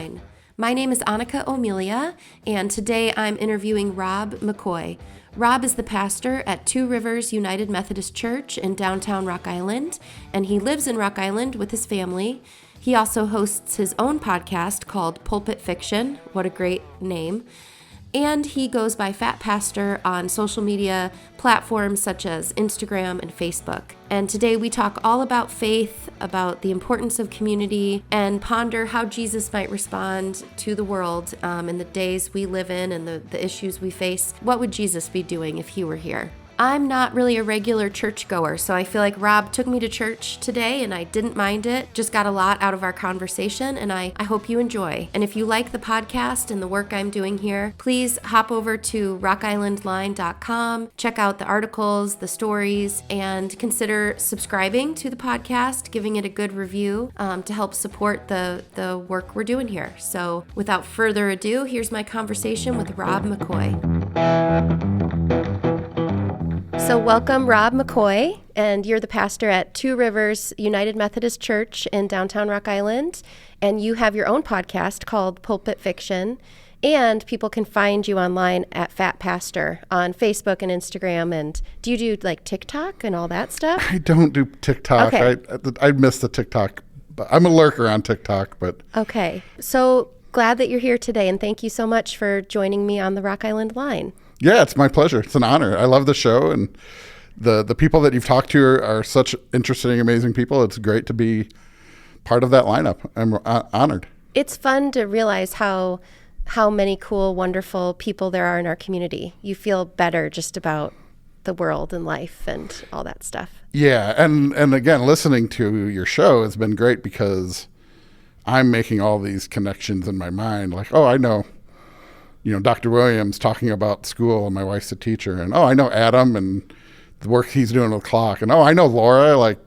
Line. My name is Annika O'Melia, and today I'm interviewing Robb McCoy. Robb is the pastor at Two Rivers United Methodist Church in downtown Rock Island, and he lives in Rock Island with his family. He also hosts his own podcast called Pulpit Fiction. What a great name. And he goes by Fat Pastor on social media platforms such as Instagram and Facebook. And today we talk all about faith, about the importance of community, and ponder how Jesus might respond to the world in the days we live in and the issues we face. What would Jesus be doing if he were here? I'm not really a regular churchgoer, so I feel like Robb took me to church today and I didn't mind it. Just got a lot out of our conversation, and I hope you enjoy. And if you like the podcast and the work I'm doing here, please hop over to rockislandline.com, check out the articles, the stories, and consider subscribing to the podcast, giving it a good review to help support the work we're doing here. So without further ado, here's my conversation with Robb McCoy. So welcome, Robb McCoy, and you're the pastor at Two Rivers United Methodist Church in downtown Rock Island, and you have your own podcast called Pulpit Fiction, and people can find you online at Fat Pastor on Facebook and Instagram. And do you do like TikTok and all that stuff? I don't do TikTok. Okay. I miss the TikTok. I'm a lurker on TikTok, but... Okay. So glad that you're here today, and thank you so much for joining me on the Rock Island Line. Yeah, it's my pleasure. It's an honor. I love the show, and the people that you've talked to are such interesting, amazing people. It's great to be part of that lineup. I'm honored. It's fun to realize how many cool, wonderful people there are in our community. You feel better just about the world and life and all that stuff. Yeah, and again, listening to your show has been great because I'm making all these connections in my mind. Like, oh, I know, Dr. Williams talking about school, and my wife's a teacher, and I know Adam and the work he's doing with Clock, and I know Laura, like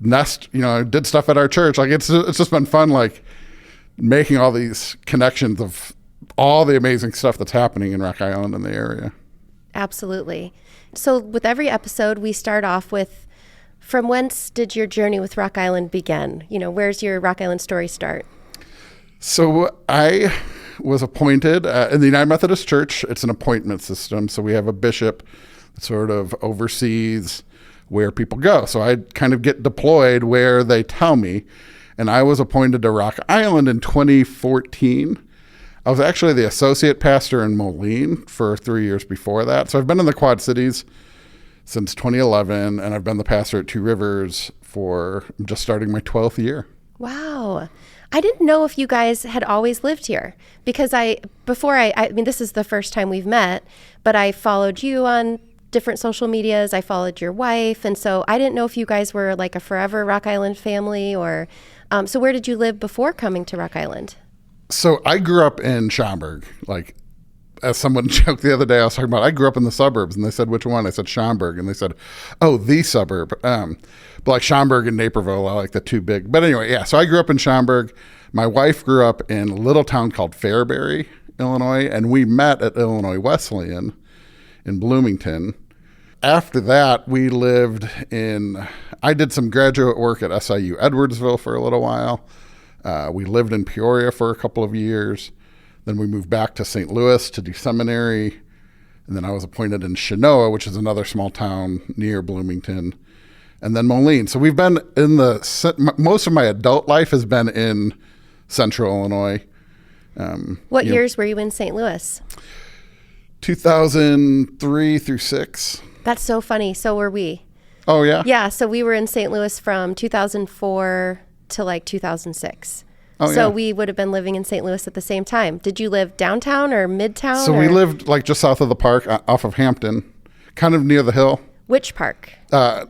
Nest, did stuff at our church. Like it's just been fun, like making all these connections of all the amazing stuff that's happening in Rock Island and the area. Absolutely. So with every episode, we start off with, from whence did your journey with Rock Island begin? Where's your Rock Island story start? So I was appointed in the United Methodist Church. It's an appointment system. So we have a bishop that sort of oversees where people go. So I kind of get deployed where they tell me. And I was appointed to Rock Island in 2014. I was actually the associate pastor in Moline for 3 years before that. So I've been in the Quad Cities since 2011, and I've been the pastor at Two Rivers for just starting my 12th year. Wow. I didn't know if you guys had always lived here, because I mean, this is the first time we've met, but I followed you on different social medias. I followed your wife. And so I didn't know if you guys were like a forever Rock Island family or, so where did you live before coming to Rock Island? So I grew up in Schaumburg. Like, as someone joked the other day, I was talking about, I grew up in the suburbs, and they said, which one? I said, Schaumburg. And they said, oh, the suburb. But like Schaumburg and Naperville are like the two big. But anyway, yeah. So I grew up in Schaumburg. My wife grew up in a little town called Fairbury, Illinois, and we met at Illinois Wesleyan in Bloomington. After that, we lived I did some graduate work at SIU Edwardsville for a little while. We lived in Peoria for a couple of years. Then we moved back to St. Louis to do seminary. And then I was appointed in Chenoa, which is another small town near Bloomington. And then Moline. So we've been most of my adult life has been in Central Illinois. What years were you in St. Louis? 2003 through 6. That's so funny. So were we. Oh, yeah? Yeah. So we were in St. Louis from 2004 to like 2006. Oh, so yeah. we would have been living in St. Louis at the same time. Did you live downtown or midtown? So we lived like just south of the park, off of Hampton, kind of near the hill. Which park? Forest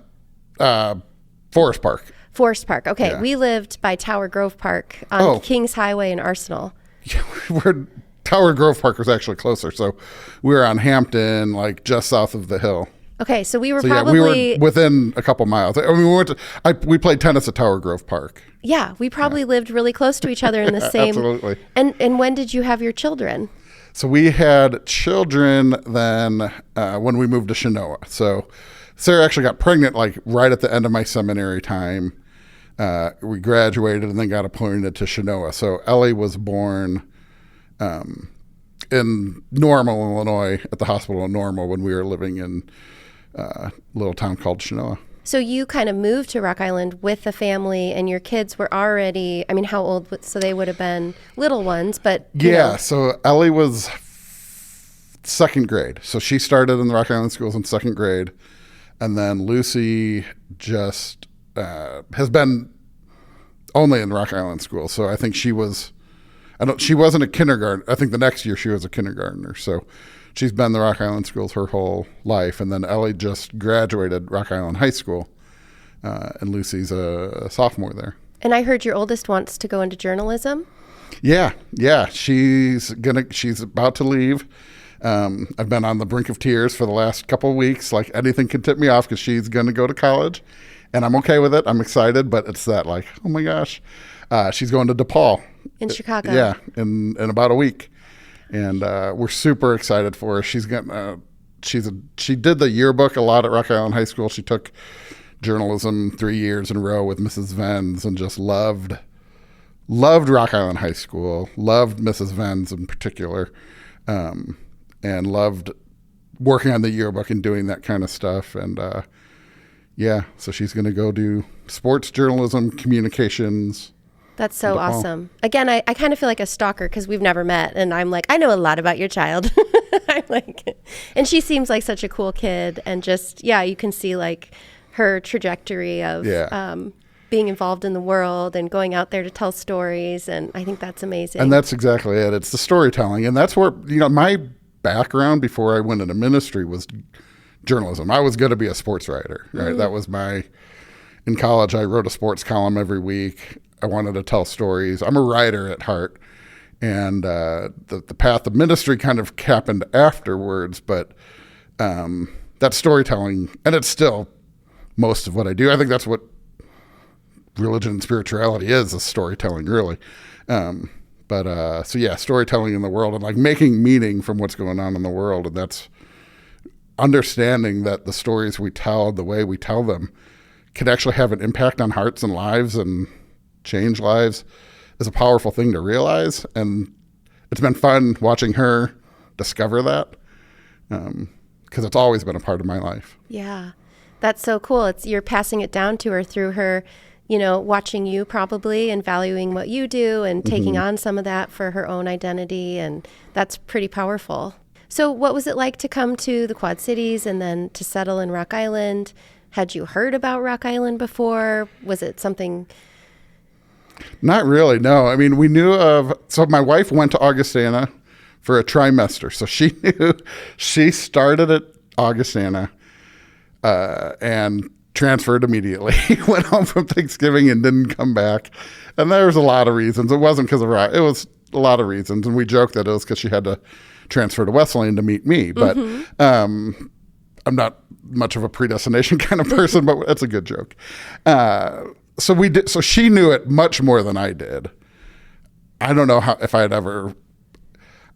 Park. Forest Park. Okay. Yeah. We lived by Tower Grove Park on Kings Highway in Arsenal. Yeah, Tower Grove Park was actually closer. So we were on Hampton, like just south of the hill. Okay, so we were we were within a couple miles. I mean, we played tennis at Tower Grove Park. Yeah, we probably lived really close to each other in the same. Absolutely. And when did you have your children? So we had children then when we moved to Chenoa. So Sarah actually got pregnant like right at the end of my seminary time. We graduated and then got appointed to Chenoa. So Ellie was born in Normal, Illinois, at the hospital in Normal when we were living in a little town called Chenoa. So you kind of moved to Rock Island with the family, and your kids were already, I mean, how old? So they would have been little ones, but... Yeah, so Ellie was second grade. So she started in the Rock Island schools in second grade. And then Lucy just has been only in Rock Island school. So I think she wasn't a kindergarten. I think the next year she was a kindergartner. So she's been in the Rock Island schools her whole life. And then Ellie just graduated Rock Island High School. And Lucy's a sophomore there. And I heard your oldest wants to go into journalism. Yeah. She's about to leave. I've been on the brink of tears for the last couple of weeks. Like anything can tip me off because she's going to go to college, and I'm okay with it. I'm excited, but it's that like, oh my gosh, she's going to DePaul in Chicago. Yeah, in about a week, and we're super excited for her. She's getting she did the yearbook a lot at Rock Island High School. She took journalism 3 years in a row with Mrs. Venz and just loved Rock Island High School. Loved Mrs. Venz in particular. And loved working on the yearbook and doing that kind of stuff. And so she's going to go do sports journalism, communications. That's so awesome. Again, I kind of feel like a stalker because we've never met. And I'm like, I know a lot about your child. I'm like, and she seems like such a cool kid. And just, you can see like her trajectory of being involved in the world and going out there to tell stories. And I think that's amazing. And that's exactly it. It's the storytelling. And that's where, my background before I went into ministry was journalism. I was going to be a sports writer, right? Mm-hmm. That was in college, I wrote a sports column every week. I wanted to tell stories. I'm a writer at heart. And the path of ministry kind of happened afterwards, but that storytelling, and it's still most of what I do. I think that's what religion and spirituality is storytelling, really. Storytelling in the world and like making meaning from what's going on in the world. And that's understanding that the stories we tell, the way we tell them, can actually have an impact on hearts and lives and change lives is a powerful thing to realize. And it's been fun watching her discover that because it's always been a part of my life. Yeah, that's so cool. You're passing it down to her through her, watching you probably and valuing what you do and taking on some of that for her own identity. And that's pretty powerful. So what was it like to come to the Quad Cities and then to settle in Rock Island? Had you heard about Rock Island before? Was it something? Not really, no. I mean, we knew so my wife went to Augustana for a trimester. So she knew, she started at Augustana and transferred immediately. Went home from Thanksgiving and didn't come back. And there was a lot of reasons. It wasn't because of rock. It was a lot of reasons. And we joked that it was because she had to transfer to Wesleyan to meet me. But I'm not much of a predestination kind of person, but it's a good joke. So she knew it much more than I did. I don't know if I'd ever.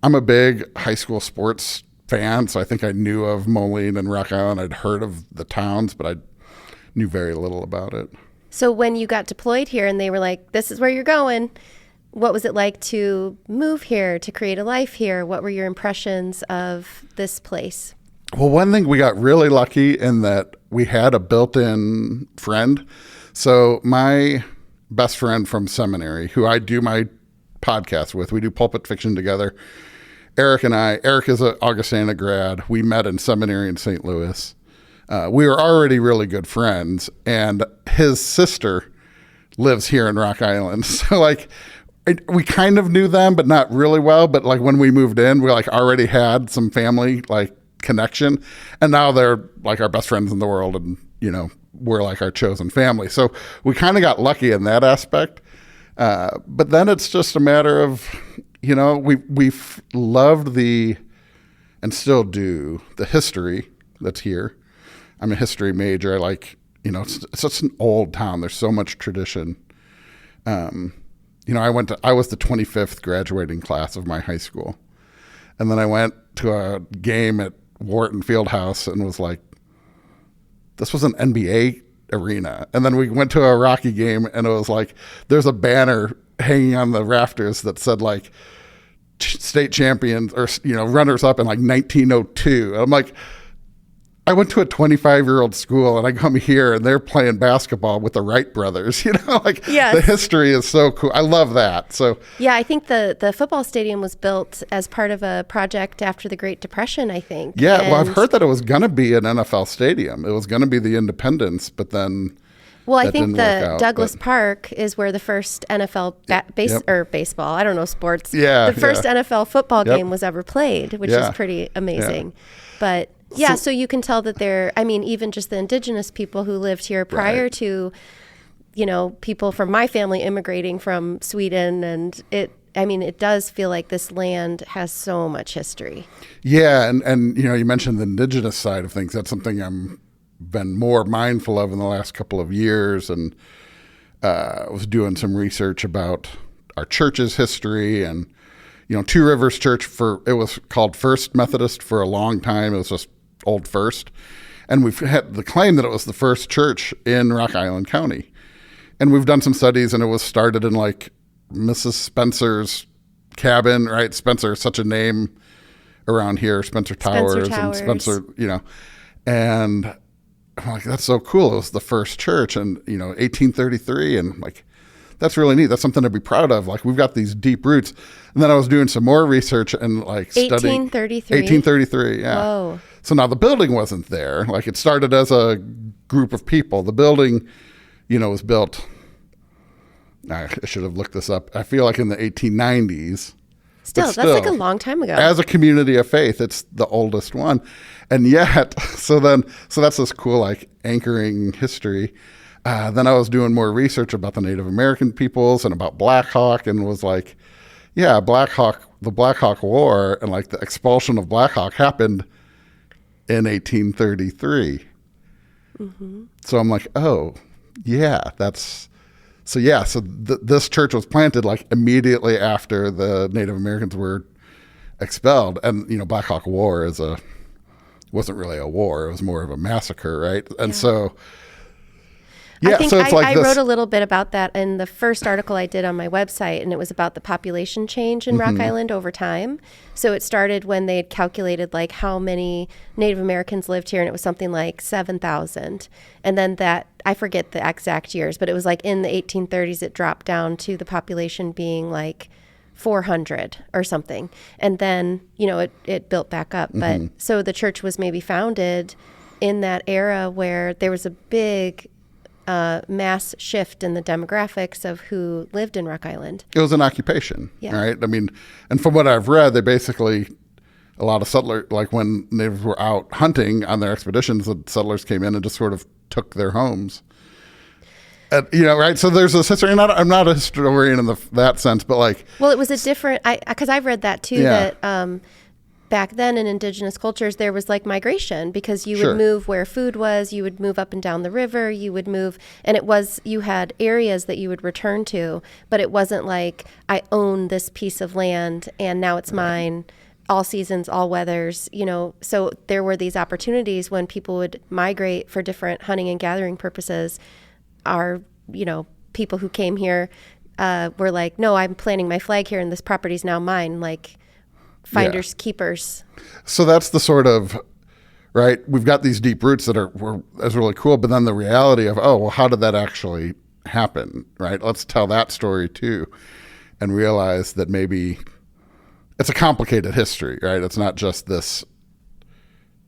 I'm a big high school sports fan, so I think I knew of Moline and Rock Island. I'd heard of the towns, but I knew very little about it. So when you got deployed here and they were like, this is where you're going, what was it like to move here, to create a life here? What were your impressions of this place? Well, one thing, we got really lucky in that we had a built-in friend. So my best friend from seminary, who I do my podcast with, we do Pulpit Fiction together. Eric is an Augustana grad. We met in seminary in St. Louis. We were already really good friends, and his sister lives here in Rock Island. So like, we kind of knew them, but not really well. But like when we moved in, we like already had some family like connection, and now they're like our best friends in the world, and we're like our chosen family. So we kind of got lucky in that aspect. But then it's just a matter of, we've loved and still do, the history that's here. I'm a history major. I like, it's such an old town. There's so much tradition. I was the 25th graduating class of my high school. And then I went to a game at Wharton Fieldhouse and was like, this was an NBA arena. And then we went to a Rocky game, and it was like there's a banner hanging on the rafters that said like state champions or runners up in like 1902. And I'm like, I went to a 25-year-old school, and I come here and they're playing basketball with the Wright brothers. Yes. The history is so cool. I love that. So yeah, I think the football stadium was built as part of a project after the Great Depression, I think. Yeah, well, I've heard that it was going to be an NFL stadium. It was going to be the Independence, but then I think the Douglas Park is where the first NFL baseball, I don't know sports. Yeah, the first NFL football game was ever played, which is pretty amazing. Yeah. But so you can tell that even just the indigenous people who lived here prior to, people from my family immigrating from Sweden, and it does feel like this land has so much history. Yeah, and you mentioned the indigenous side of things. That's something I'm been more mindful of in the last couple of years, and was doing some research about our church's history. And Two Rivers Church, it was called First Methodist for a long time. It was just Old First, and we've had the claim that it was the first church in Rock Island County. And we've done some studies, and it was started in like Mrs. Spencer's cabin, right? Spencer is such a name around here, Spencer Towers. And Spencer, and I'm like, that's so cool. It was the first church, and 1833, and like, that's really neat. That's something to be proud of. Like, we've got these deep roots. And then I was doing some more research and like studying 1833. Yeah. Whoa. So now the building wasn't there. Like, it started as a group of people. The building, was built. I should have looked this up. I feel like in the 1890s. Still, that's like a long time ago. As a community of faith, it's the oldest one. And yet, so that's this cool, like, anchoring history. Then I was doing more research about the Native American peoples and about Black Hawk, and was like, the Black Hawk War and like the expulsion of Black Hawk happened in 1833. Mm-hmm. So I'm like, oh, yeah, this church was planted like immediately after the Native Americans were expelled. And, Black Hawk War wasn't really a war. It was more of a massacre, right? And so... Yeah, I think so it's like I wrote a little bit about that in the first article I did on my website, and it was about the population change in Rock Island over time. So it started when they had calculated like how many Native Americans lived here, and it was something like 7,000. And then I forget the exact years, but it was like in the 1830s it dropped down to the population being like 400 or something. And then, it built back up. But so the church was maybe founded in that era where there was a big mass shift in the demographics of who lived in Rock Island. It was an occupation, right? I mean, and from what I've read, they basically, a lot of settlers, like when natives were out hunting on their expeditions, the settlers came in and just sort of took their homes. And, right? So there's this history. I'm not a historian in that sense, but like... Well, it was a different... Because I've read that too, that... back then in indigenous cultures, there was like migration because you would move where food was, you would move up and down the river, you would move, and you had areas that you would return to, but it wasn't like, I own this piece of land and now it's mine, all seasons, all weathers, so there were these opportunities when people would migrate for different hunting and gathering purposes. Our, people who came here were like, no, I'm planting my flag here and this property's now mine, like, finders keepers. So that's the sort of, right, we've got these deep roots that is really cool, but then the reality of, how did that actually happen, right? Let's tell that story too, and realize that maybe it's a complicated history, right? It's not just this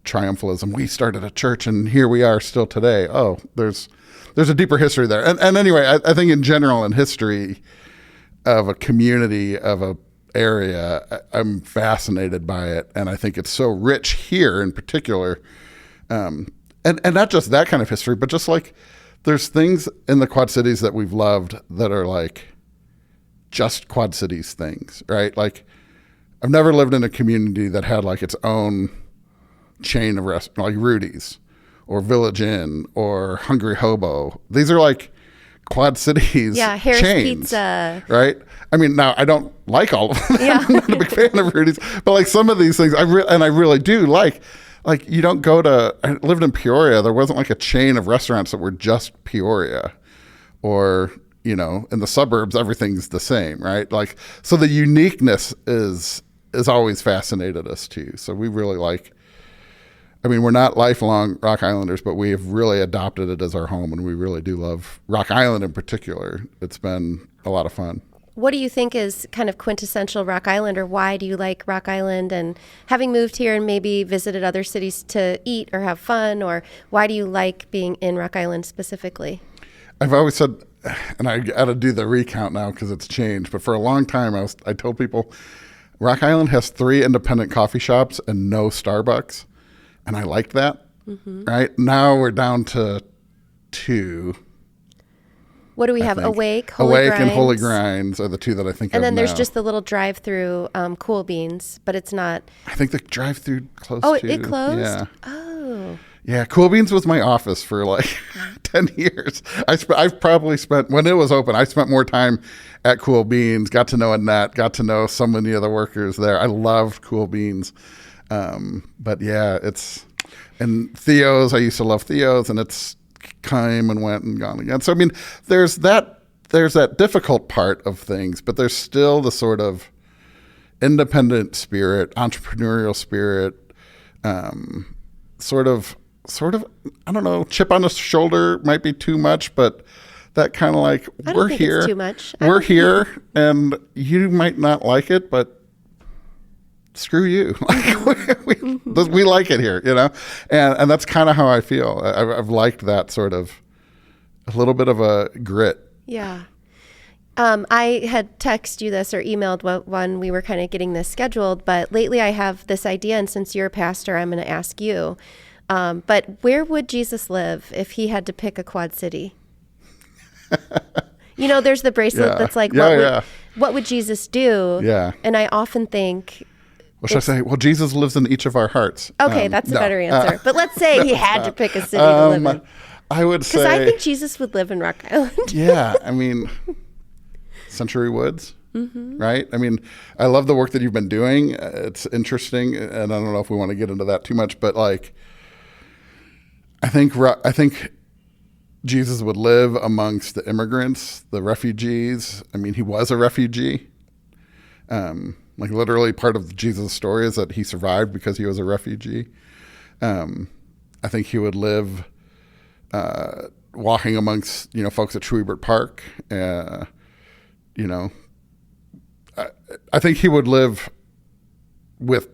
triumphalism. We started a church and here we are still today. There's a deeper history there. And anyway, I think in general in history of a community, of a area, I'm fascinated by it, and I think it's so rich here in particular, and not just that kind of history, but just like there's things in the Quad Cities that we've loved that are like just Quad Cities things, right? Like, I've never lived in a community that had like its own chain of restaurants, like Rudy's or Village Inn or Hungry Hobo. These are like Quad Cities Harris chains, Pizza, right? I mean, now I don't like all of them. I'm not a big fan of Rudy's, but like some of these things, I really do like. like you don't go to, I lived in Peoria. There wasn't like a chain of restaurants that were just Peoria, or, you know, in the suburbs, everything's the same, right? Like, so the uniqueness is always fascinated us too. So we really like, I mean, we're not lifelong Rock Islanders, but we have really adopted it as our home, and we really do love Rock Island in particular. It's been a lot of fun. What do you think is kind of quintessential Rock Island, or why do you like Rock Island? And having moved here and maybe visited other cities to eat or have fun, or why do you like being in Rock Island specifically? I've always said, and I got to do the recount now because it's changed, but for a long time I told people Rock Island has 3 independent coffee shops and no Starbucks, and I liked that. Mm-hmm. Right now we're down to 2. What do we have? Awake, Holy Awake Grinds. and Holy Grinds are the 2 that I think of. And then there's now. just the little drive-through Cool Beans, but it's not. I think the drive-through closed. Oh, too. it closed? Yeah. Oh. Yeah, Cool Beans was my office for like 10 years. I've probably spent, when it was open, I spent more time at Cool Beans, got to know Annette, got to know so many of the workers there. I loved Cool Beans. But yeah, and Theo's, I used to love Theo's, and it's came and went and gone again. So, I mean, there's that difficult part of things, but there's still the sort of independent spirit, entrepreneurial spirit, sort of, I don't know, chip on the shoulder might be too much, but that kind of like, we're here. It's too much. We're here, and you might not like it, but screw you. We like it here, you know? And that's kind of how I feel. I've liked that sort of, a little bit of a grit. Yeah. I had texted you this or emailed when we were kind of getting this scheduled, but lately I have this idea, and since you're a pastor, I'm going to ask you. But where would Jesus live if he had to pick a quad city? You know, there's the bracelet that's like, what would Jesus do? Yeah. And I often think, what should I say? Well, Jesus lives in each of our hearts. Okay, that's a better answer. But let's say he had to pick a city to live in. I would say, because I think Jesus would live in Rock Island. Yeah, I mean, Century Woods, right? I mean, I love the work that you've been doing. It's interesting, and I don't know if we want to get into that too much, but like, I think Jesus would live amongst the immigrants, the refugees. I mean, he was a refugee. Like literally part of Jesus' story is that he survived because he was a refugee. I think he would live walking amongst, you know, folks at Schwiebert Park. You know, I think he would live with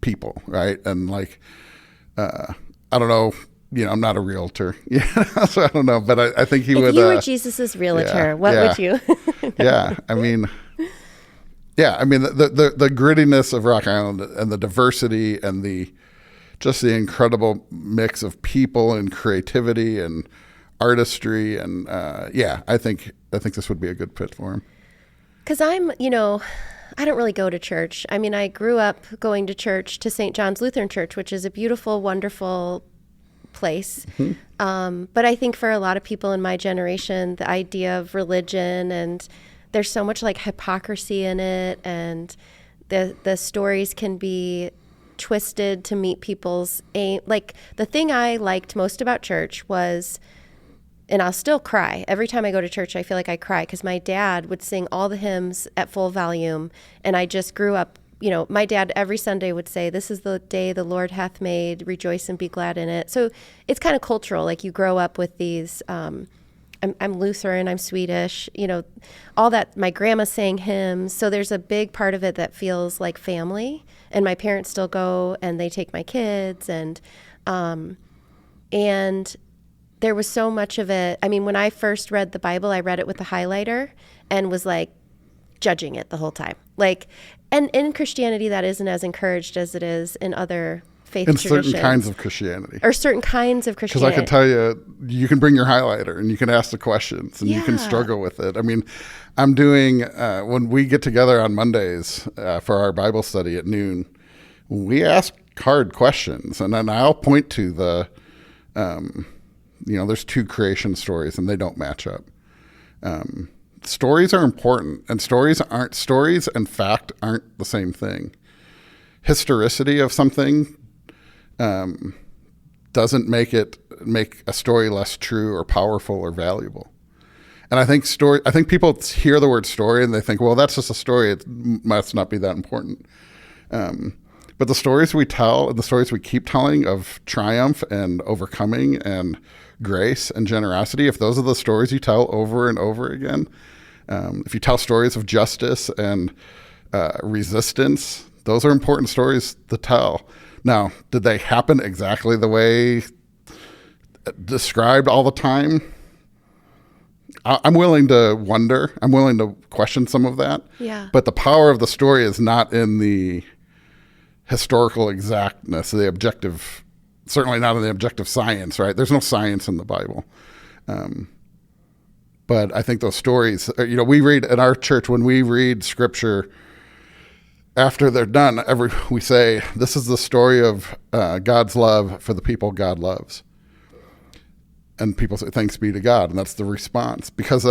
people, right? And like, I don't know, you know, I'm not a realtor, so I don't know, but I think he would. If you were Jesus's realtor, what would you? Yeah, I mean, the grittiness of Rock Island and the diversity and the incredible mix of people and creativity and artistry and I think this would be a good fit for him. Because I'm, you know, I don't really go to church. I mean, I grew up going to church, to St. John's Lutheran Church, which is a beautiful, wonderful place. Mm-hmm. But I think for a lot of people in my generation, the idea of religion, and there's so much like hypocrisy in it, and the stories can be twisted to meet people's aim. Like the thing I liked most about church was, and I'll still cry. Every time I go to church, I feel like I cry because my dad would sing all the hymns at full volume. And I just grew up, you know, my dad every Sunday would say, "This is the day the Lord hath made, rejoice and be glad in it." So it's kind of cultural. Like you grow up with these, I'm Lutheran, I'm Swedish, you know, all that. My grandma sang hymns. So there's a big part of it that feels like family. And my parents still go and they take my kids. And there was so much of it. I mean, when I first read the Bible, I read it with a highlighter and was like judging it the whole time. Like, and in Christianity, that isn't as encouraged as it is in other faith traditions. Certain kinds of Christianity. Or certain kinds of Christianity. Because I can tell you can bring your highlighter and you can ask the questions and you can struggle with it. I mean, I'm doing, when we get together on Mondays for our Bible study at noon, we ask hard questions. And then I'll point to the, you know, there's 2 creation stories and they don't match up. Stories are important, and stories and fact aren't the same thing. Historicity of something doesn't make a story less true or powerful or valuable. And I think people hear the word story and they think, well, that's just a story. It must not be that important. But the stories we tell and the stories we keep telling of triumph and overcoming and grace and generosity, if those are the stories you tell over and over again, if you tell stories of justice and resistance, those are important stories to tell. Now, did they happen exactly the way described all the time? I'm willing to wonder. I'm willing to question some of that. Yeah. But the power of the story is not in the historical exactness, the objective, certainly not in the objective science, right? There's no science in the Bible. But I think those stories, we read in our church, when we read scripture, after they're done, we say, this is the story of God's love for the people God loves. And people say, thanks be to God. And that's the response, because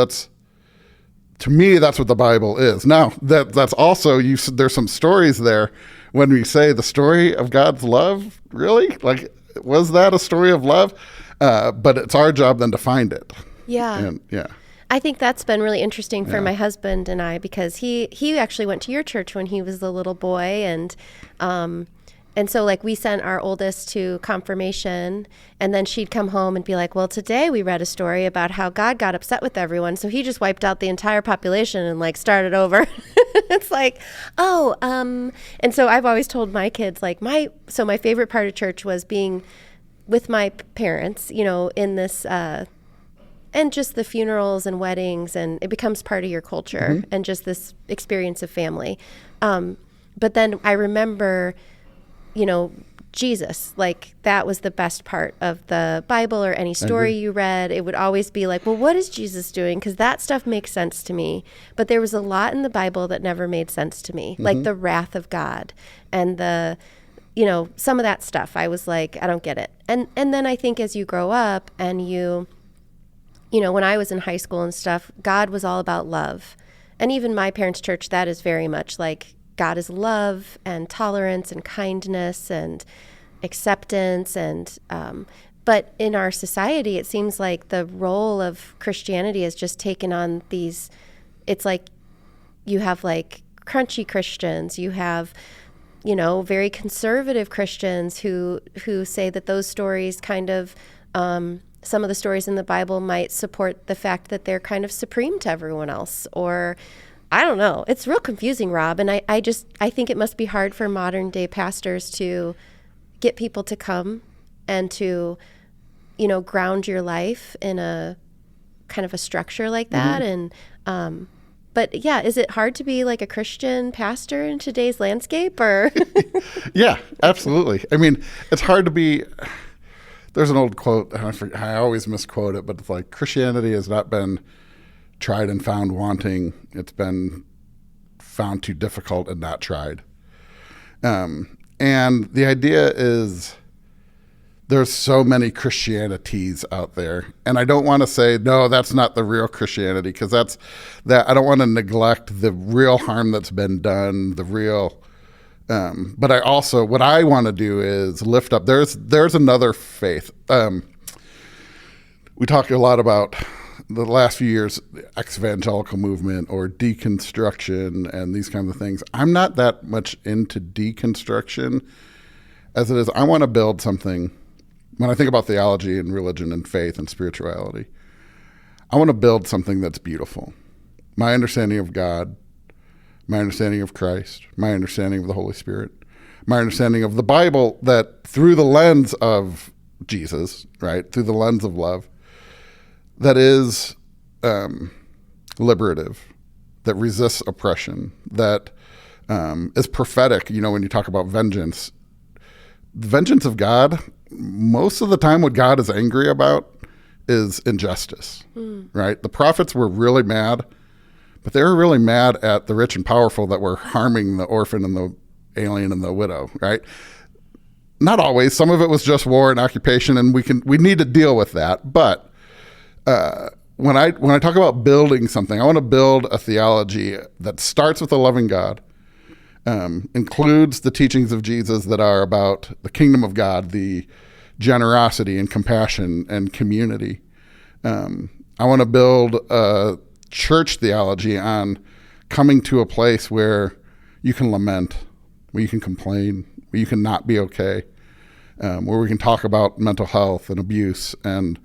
to me, that's what the Bible is. Now, that's also, there's some stories there when we say the story of God's love, really? Like, was that a story of love? But it's our job then to find it. Yeah. And, yeah. I think that's been really interesting for my husband and I, because he actually went to your church when he was a little boy, and so like we sent our oldest to confirmation, and then she'd come home and be like, well, today we read a story about how God got upset with everyone, so he just wiped out the entire population and like started over. It's like, and so I've always told my kids, like my favorite part of church was being with my parents, in this and just the funerals and weddings, and it becomes part of your culture, and just this experience of family. But then I remember, Jesus, like that was the best part of the Bible or any story you read. It would always be like, well, what is Jesus doing? Because that stuff makes sense to me. But there was a lot in the Bible that never made sense to me, like the wrath of God and some of that stuff. I was like, I don't get it. And then I think as you grow up and when I was in high school and stuff, God was all about love. And even my parents' church, that is very much like God is love and tolerance and kindness and acceptance. And but in our society, it seems like the role of Christianity has just taken on these, it's like you have like crunchy Christians, you have very conservative Christians who say that those stories kind of some of the stories in the Bible might support the fact that they're kind of supreme to everyone else, or I don't know. It's real confusing, Rob. And I think it must be hard for modern day pastors to get people to come and to, ground your life in a kind of a structure like that. And, but yeah, is it hard to be like a Christian pastor in today's landscape, or? Yeah, absolutely. I mean, it's hard to be. There's an old quote, I always misquote it, but it's like, Christianity has not been tried and found wanting. It's been found too difficult and not tried. And the idea is there's so many Christianities out there. And I don't want to say, no, that's not the real Christianity, because I don't want to neglect the real harm that's been done, the real... but I also, what I want to do is lift up, there's another faith. We talk a lot about the last few years, ex-evangelical movement or deconstruction and these kinds of things. I'm not that much into deconstruction as it is. I want to build something. When I think about theology and religion and faith and spirituality, I want to build something that's beautiful. My understanding of God, my understanding of Christ, my understanding of the Holy Spirit, my understanding of the Bible, that through the lens of Jesus, right, through the lens of love, that is liberative, that resists oppression, that is prophetic. When you talk about vengeance, the vengeance of God, most of the time what God is angry about is injustice, right? The prophets were really mad, but they were really mad at the rich and powerful that were harming the orphan and the alien and the widow, right? Not always. Some of it was just war and occupation, and we need to deal with that. But when I talk about building something, I want to build a theology that starts with a loving God includes the teachings of Jesus that are about the kingdom of God, the generosity and compassion and community. I want to build a church theology on coming to a place where you can lament, where you can complain, where you can not be okay, where we can talk about mental health and abuse and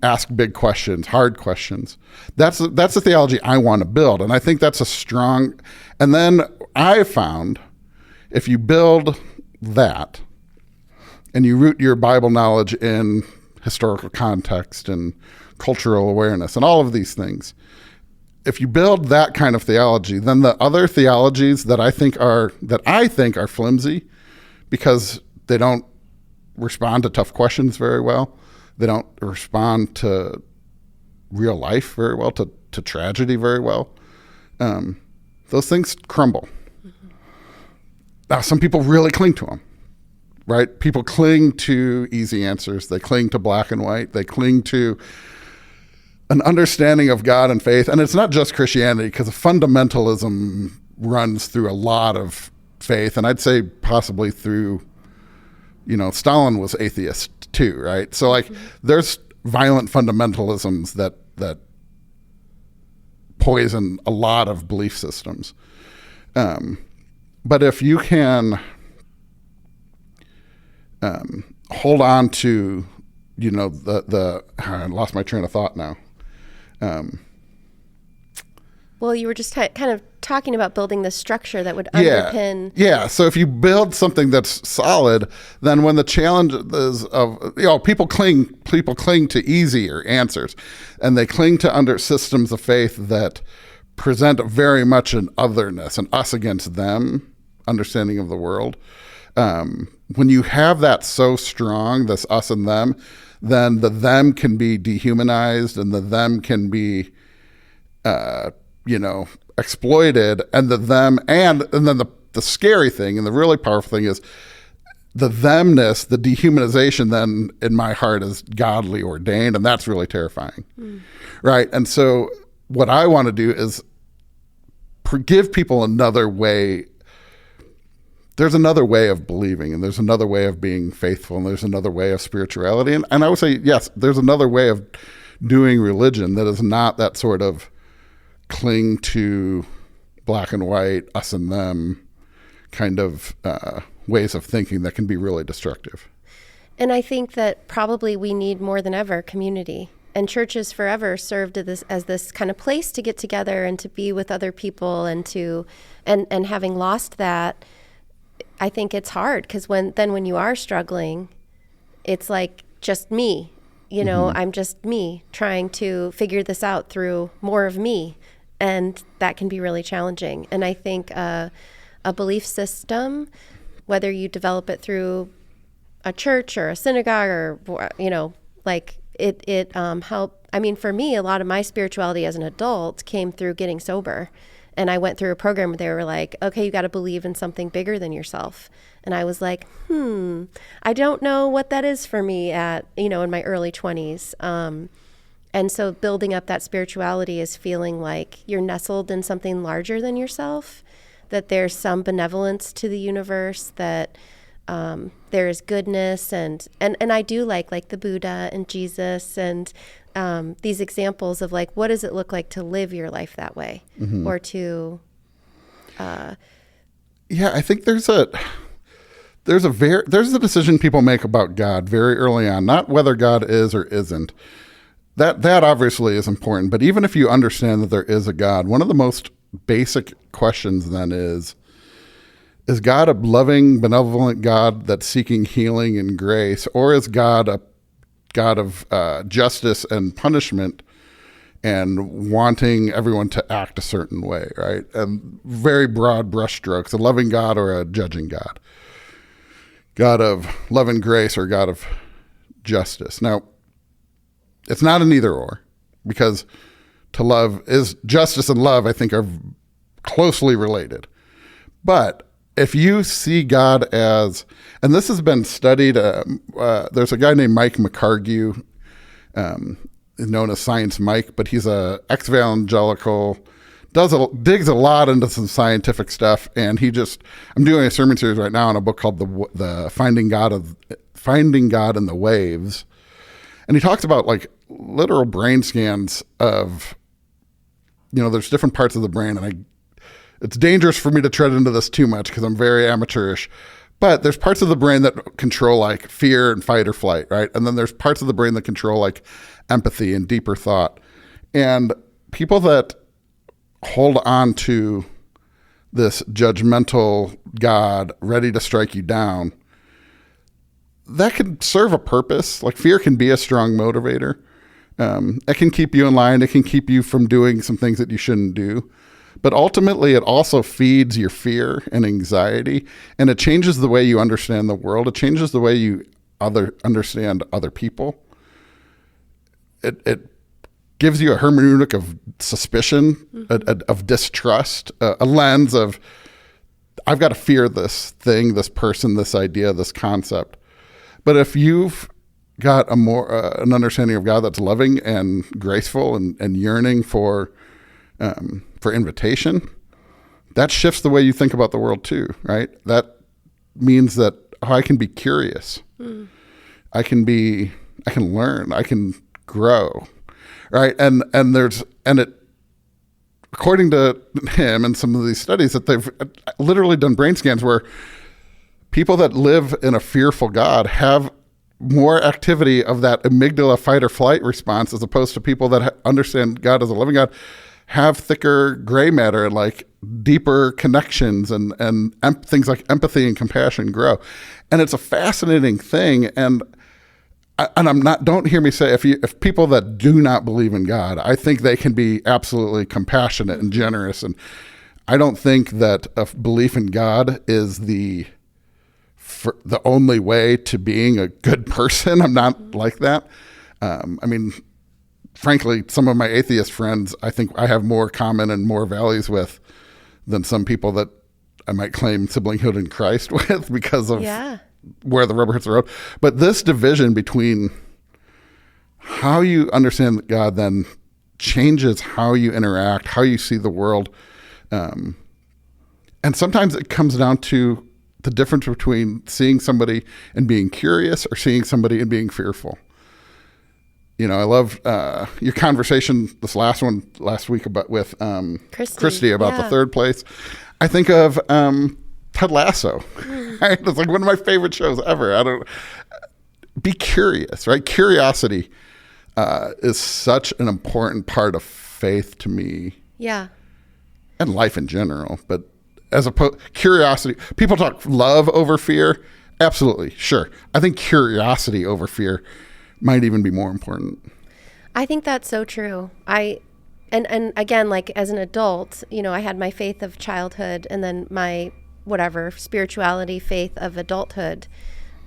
ask big questions, hard questions. That's the theology I want to build, and I think that's a strong. And then I found if you build that and you root your Bible knowledge in historical context and cultural awareness and all of these things, if you build that kind of theology, then the other theologies that I think are flimsy because they don't respond to tough questions very well. They don't respond to real life very well, to tragedy very well. Those things crumble. Mm-hmm. Now, some people really cling to them, right? People cling to easy answers. They cling to black and white. They cling to an understanding of God and faith. And it's not just Christianity, because fundamentalism runs through a lot of faith. And I'd say possibly through, Stalin was atheist too, right? So there's violent fundamentalisms that poison a lot of belief systems. But if you can hold on to, I lost my train of thought now. Well, you were just kind of talking about building the structure that would underpin. Yeah. So if you build something that's solid, then when the challenge is of, people cling to easier answers, and they cling to systems of faith that present very much an otherness, an us against them understanding of the world. When you have that so strong, this us and them, then the them can be dehumanized, and the them can be, exploited, and the them, and then the scary thing and the really powerful thing is the themness, the dehumanization then in my heart is godly ordained, and that's really terrifying. Right? And so what I want to do is give people another way. There's another way of believing, and there's another way of being faithful, and there's another way of spirituality. And I would say, yes, there's another way of doing religion that is not that sort of cling to black and white, us and them kind of ways of thinking that can be really destructive. And I think that probably we need more than ever community. And churches forever served as this kind of place to get together and to be with other people, and having lost that, I think it's hard, because when you are struggling, it's like just me, I'm just me trying to figure this out through more of me. And that can be really challenging. And I think a belief system, whether you develop it through a church or a synagogue or, it helped. I mean, for me, a lot of my spirituality as an adult came through getting sober. And I went through a program where they were like, okay, you got to believe in something bigger than yourself. And I was like, I don't know what that is for me at, in my early 20s. And so building up that spirituality is feeling like you're nestled in something larger than yourself, that there's some benevolence to the universe, that there is goodness. And I do like the Buddha and Jesus and these examples of what does it look like to live your life that way, or to... I think there's a decision people make about God very early on, not whether God is or isn't. That obviously is important, but even if you understand that there is a God, one of the most basic questions then is God a loving, benevolent God that's seeking healing and grace, or is God a God of justice and punishment and wanting everyone to act a certain way, right? And very broad brushstrokes, a loving God or a judging God, God of love and grace or God of justice. Now, it's not an either or, because to love is justice and love, I think, are closely related. But if you see God as, and this has been studied, there's a guy named Mike McCargue, known as Science Mike, but he's a ex-evangelical digs a lot into some scientific stuff, and I'm doing a sermon series right now on a book called the Finding God in the Waves, and he talks about like literal brain scans of, there's different parts of the brain, and it's dangerous for me to tread into this too much because I'm very amateurish, but there's parts of the brain that control like fear and fight or flight, right? And then there's parts of the brain that control like empathy and deeper thought. And people that hold on to this judgmental God ready to strike you down, that can serve a purpose. Like fear can be a strong motivator. It can keep you in line. It can keep you from doing some things that you shouldn't do. But ultimately, it also feeds your fear and anxiety, and it changes the way you understand the world. It changes the way you understand other people. It gives you a hermeneutic of suspicion, of distrust, a lens of, I've got to fear this thing, this person, this idea, this concept. But if you've got an understanding of God that's loving and graceful and yearning for invitation, that shifts the way you think about the world too, right? That means that I can be curious. I can learn, I can grow, right? And it, according to him and some of these studies, that they've literally done brain scans where people that live in a fearful God have more activity of that amygdala fight or flight response, as opposed to people that understand God as a loving God have thicker gray matter and like deeper connections and things like empathy and compassion grow. And it's a fascinating thing. And I'm not, don't hear me say, if people that do not believe in God, I think they can be absolutely compassionate and generous. And I don't think that a belief in God is the only way to being a good person. I'm not like that. Frankly, some of my atheist friends, I think I have more common and more values with than some people that I might claim siblinghood in Christ with because of where the rubber hits the road. But this division between how you understand God then changes how you interact, how you see the world. And sometimes it comes down to the difference between seeing somebody and being curious or seeing somebody and being fearful. I love your conversation, this last week with Christy about the third place. I think of Ted Lasso. Right? It's like one of my favorite shows ever. Be curious, right? Curiosity is such an important part of faith to me. Yeah. And life in general. But curiosity, people talk love over fear. Absolutely, sure. I think curiosity over fear might even be more important. I think that's so true. And again, like as an adult, I had my faith of childhood and then my spirituality, faith of adulthood.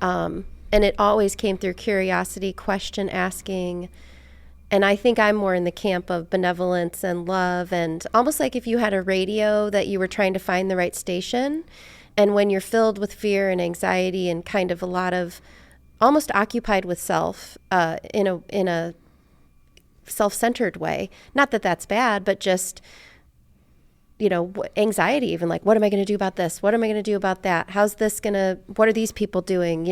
And it always came through curiosity, question asking. And I think I'm more in the camp of benevolence and love, and almost like if you had a radio that you were trying to find the right station. And when you're filled with fear and anxiety and kind of a lot of almost occupied with self, in a self-centered way. Not that that's bad, but just, anxiety, even like, what am I going to do about this? What am I going to do about that? What are these people doing?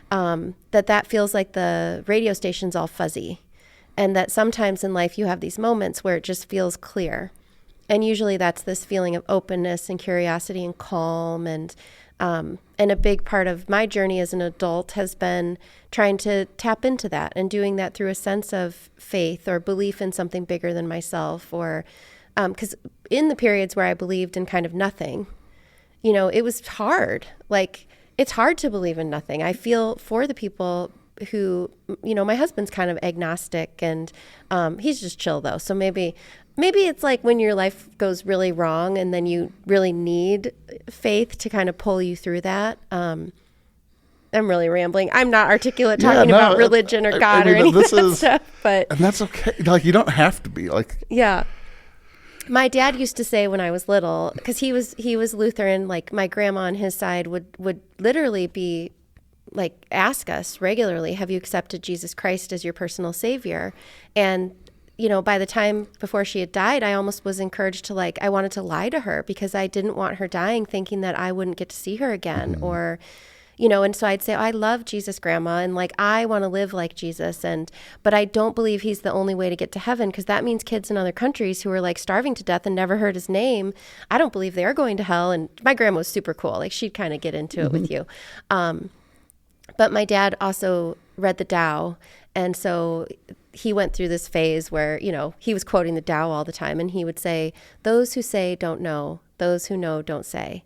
That feels like the radio station's all fuzzy. And that sometimes in life you have these moments where it just feels clear. And usually that's this feeling of openness and curiosity and calm. And a big part of my journey as an adult has been trying to tap into that and doing that through a sense of faith or belief in something bigger than myself. Or because in the periods where I believed in kind of nothing, it was hard. Like, it's hard to believe in nothing. I feel for the people who, my husband's kind of agnostic and he's just chill though. So maybe it's like when your life goes really wrong and then you really need faith to kind of pull you through that. I'm really rambling. I'm not articulate talking about religion or God or any of that stuff. And that's okay. Like, you don't have to be like. Yeah. My dad used to say when I was little, because he was Lutheran, like my grandma on his side would literally be like, ask us regularly, have you accepted Jesus Christ as your personal savior? And by the time before she had died, I almost was encouraged to I wanted to lie to her because I didn't want her dying thinking that I wouldn't get to see her again or, and so I'd say, oh, I love Jesus, Grandma. And I want to live like Jesus. But I don't believe he's the only way to get to heaven because that means kids in other countries who are starving to death and never heard his name. I don't believe they're going to hell. And my grandma was super cool. She'd kind of get into it with you. But my dad also read the Tao. And so he went through this phase where, he was quoting the Tao all the time. And he would say, those who say don't know, those who know don't say.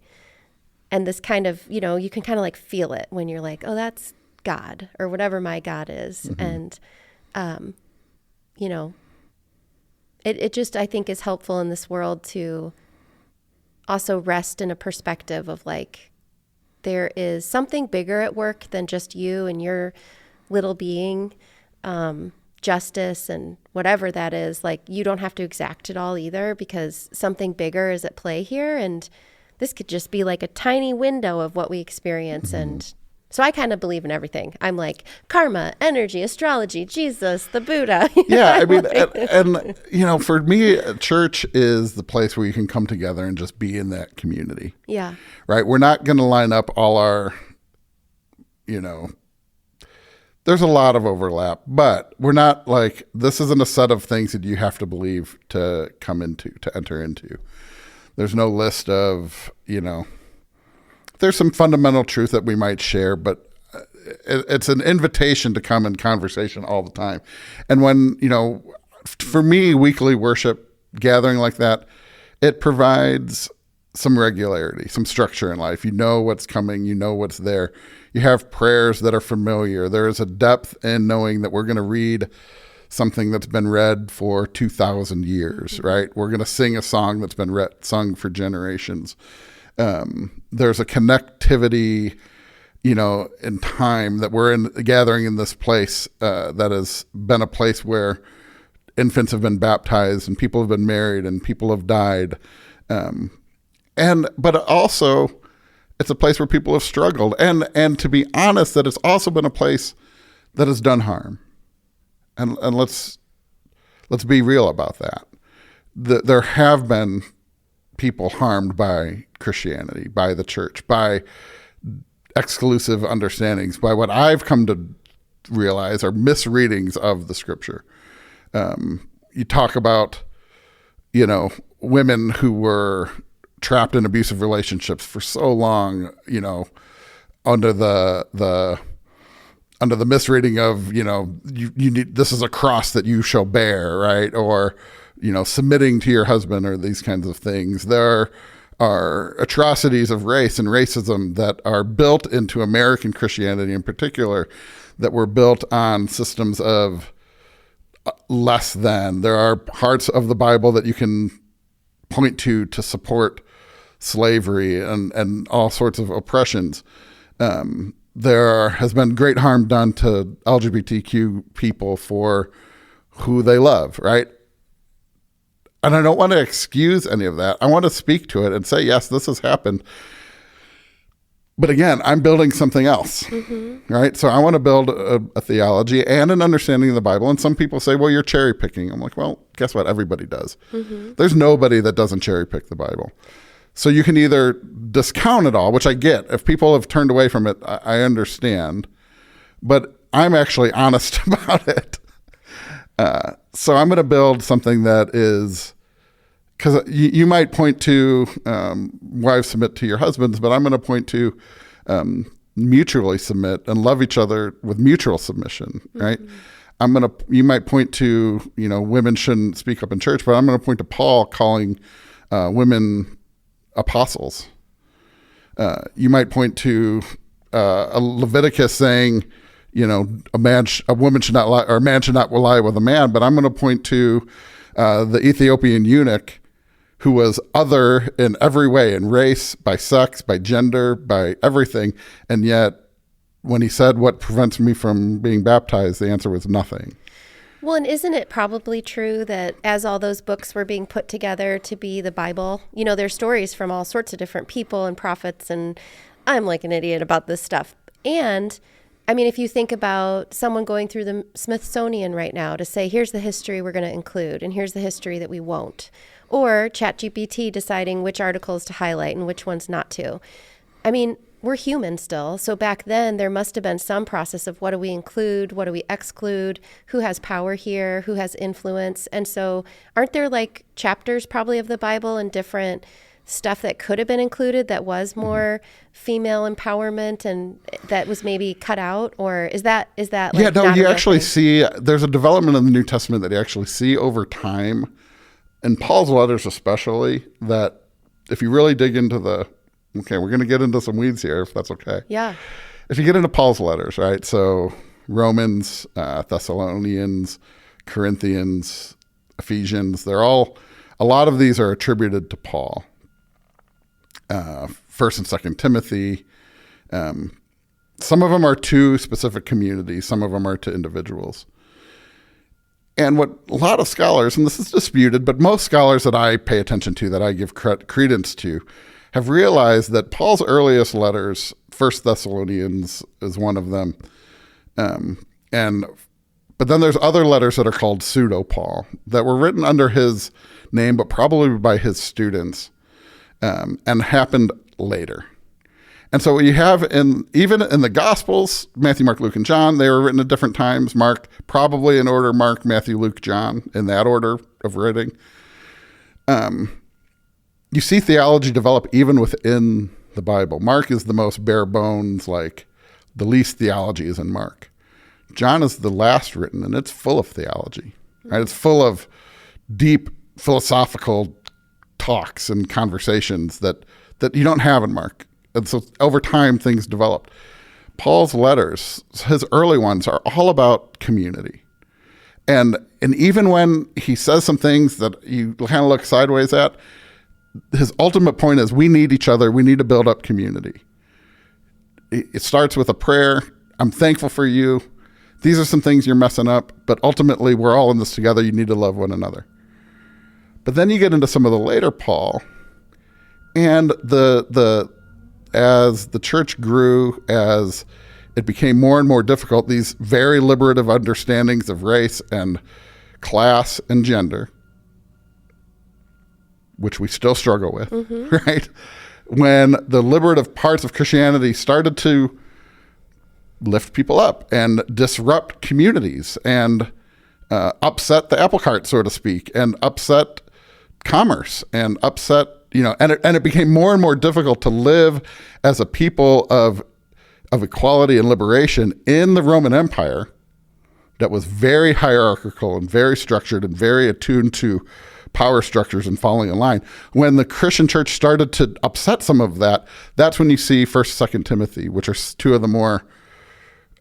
And this kind of, you can kind of feel it when you're oh, that's God or whatever my God is. And, it just, I think is helpful in this world to also rest in a perspective of there is something bigger at work than just you and your little being, justice and whatever that is. You don't have to exact it all either because something bigger is at play here. And this could just be a tiny window of what we experience. And so I kind of believe in everything. I'm karma, energy, astrology, Jesus, the Buddha. Yeah, I mean, and for me, church is the place where you can come together and just be in that community. Yeah. Right? We're not going to line up all our, there's a lot of overlap, but we're not this isn't a set of things that you have to believe to enter into. There's no list of, there's some fundamental truth that we might share, but it's an invitation to come in conversation all the time. And when, for me, weekly worship gathering like that, it provides some regularity, some structure in life. You know what's coming, you know what's there. You have prayers that are familiar. There is a depth in knowing that we're going to read something that's been read for 2,000 years, right? We're going to sing a song that's been sung for generations. There's a connectivity, in time that we're gathering in this place that has been a place where infants have been baptized and people have been married and people have died. But also it's a place where people have struggled. And to be honest, that it's also been a place that has done harm. And let's be real about that. There have been people harmed by Christianity, by the church, by exclusive understandings, by what I've come to realize are misreadings of the scripture. You talk about, women who were trapped in abusive relationships for so long, under the misreading of, you need, this is a cross that you shall bear, right? Or, submitting to your husband or these kinds of things. There are atrocities of race and racism that are built into American Christianity in particular, that were built on systems of less than. There are parts of the Bible that you can point to support slavery and all sorts of oppressions. There has been great harm done to LGBTQ people for who they love, right? And I don't want to excuse any of that. I want to speak to it and say, yes, this has happened. But again, I'm building something else, right? So I want to build a theology and an understanding of the Bible. And some people say, well, you're cherry picking. I'm well, guess what? Everybody does. There's nobody that doesn't cherry pick the Bible. So you can either discount it all, which I get. If people have turned away from it, I understand. But I'm actually honest about it. So I'm going to build something that is, because you might point to wives submit to your husbands, but I'm going to point to mutually submit and love each other with mutual submission, right? You might point to, women shouldn't speak up in church, but I'm going to point to Paul calling women apostles. You might point to a Leviticus saying, a woman should not lie, or a man should not lie with a man. But I'm going to point to the Ethiopian eunuch, who was other in every way, in race, by sex, by gender, by everything. And yet, when he said, what prevents me from being baptized, the answer was nothing. Well, and isn't it probably true that as all those books were being put together to be the Bible, there's stories from all sorts of different people and prophets, and I'm like an idiot about this stuff. And I mean, if you think about someone going through the Smithsonian right now to say, here's the history we're going to include, and here's the history that we won't, or ChatGPT deciding which articles to highlight and which ones not to. I mean, we're human still. So back then, there must have been some process of what do we include, what do we exclude, who has power here, who has influence. And so aren't there like chapters probably of the Bible and different stuff that could have been included that was more female empowerment and that was maybe cut out? Or is that like, yeah, no, not you a real actually thing? see, there's a development in the New Testament that you actually see over time, in Paul's letters especially, that if you really dig into okay, we're going to get into some weeds here, if that's okay. Yeah. If you get into Paul's letters, right? So Romans, Thessalonians, Corinthians, Ephesians, a lot of these are attributed to Paul. First and Second Timothy. Some of them are to specific communities. Some of them are to individuals. And what a lot of scholars, and this is disputed, but most scholars that I pay attention to, that I give credence to, have realized that Paul's earliest letters, First Thessalonians is one of them, but then there's other letters that are called pseudo-Paul that were written under his name, but probably by his students, and happened later. And so what you have even in the Gospels, Matthew, Mark, Luke, and John, they were written at different times. Mark, probably in order, Mark, Matthew, Luke, John, in that order of writing. You see theology develop even within the Bible. Mark is the most bare bones, like the least theology is in Mark. John is the last written, and it's full of theology, right? It's full of deep philosophical talks and conversations that you don't have in Mark. And so over time, things developed. Paul's letters, his early ones, are all about community. And even when he says some things that you kind of look sideways at, his ultimate point is we need each other. We need to build up community. It starts with a prayer. I'm thankful for you. These are some things you're messing up, but ultimately we're all in this together. You need to love one another. But then you get into some of the later Paul, and as the church grew, as it became more and more difficult, these very liberative understandings of race and class and gender, which we still struggle with, right? When the liberative parts of Christianity started to lift people up and disrupt communities and upset the apple cart, so to speak, and upset commerce and upset, and it became more and more difficult to live as a people of equality and liberation in the Roman Empire that was very hierarchical and very structured and very attuned to power structures and falling in line. When the Christian church started to upset some of that, that's when you see First, Second Timothy, which are two of the more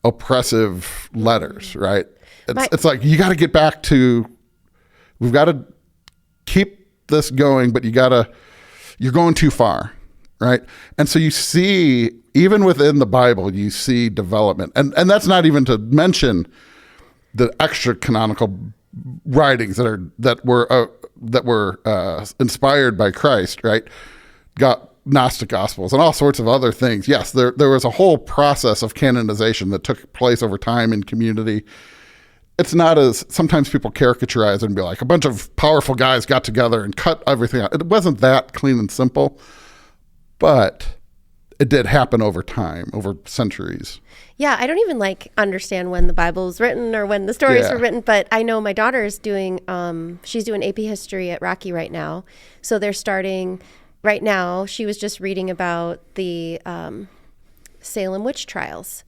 oppressive letters, right? It's like, you got to get back to, we've got to keep this going, but you're going too far, right? And so you see, even within the Bible, you see development. And that's not even to mention the extra canonical writings that were inspired by Christ, right? Got Gnostic Gospels and all sorts of other things. Yes, there was a whole process of canonization that took place over time in community. It's not as sometimes people caricaturize and be like a bunch of powerful guys got together and cut everything out. It wasn't that clean and simple, but it did happen over time, over centuries. Yeah, I don't even understand when the Bible was written or when the stories were written, but I know my daughter is doing, she's doing AP history at Rocky right now. So they're starting right now. She was just reading about the Salem witch trials,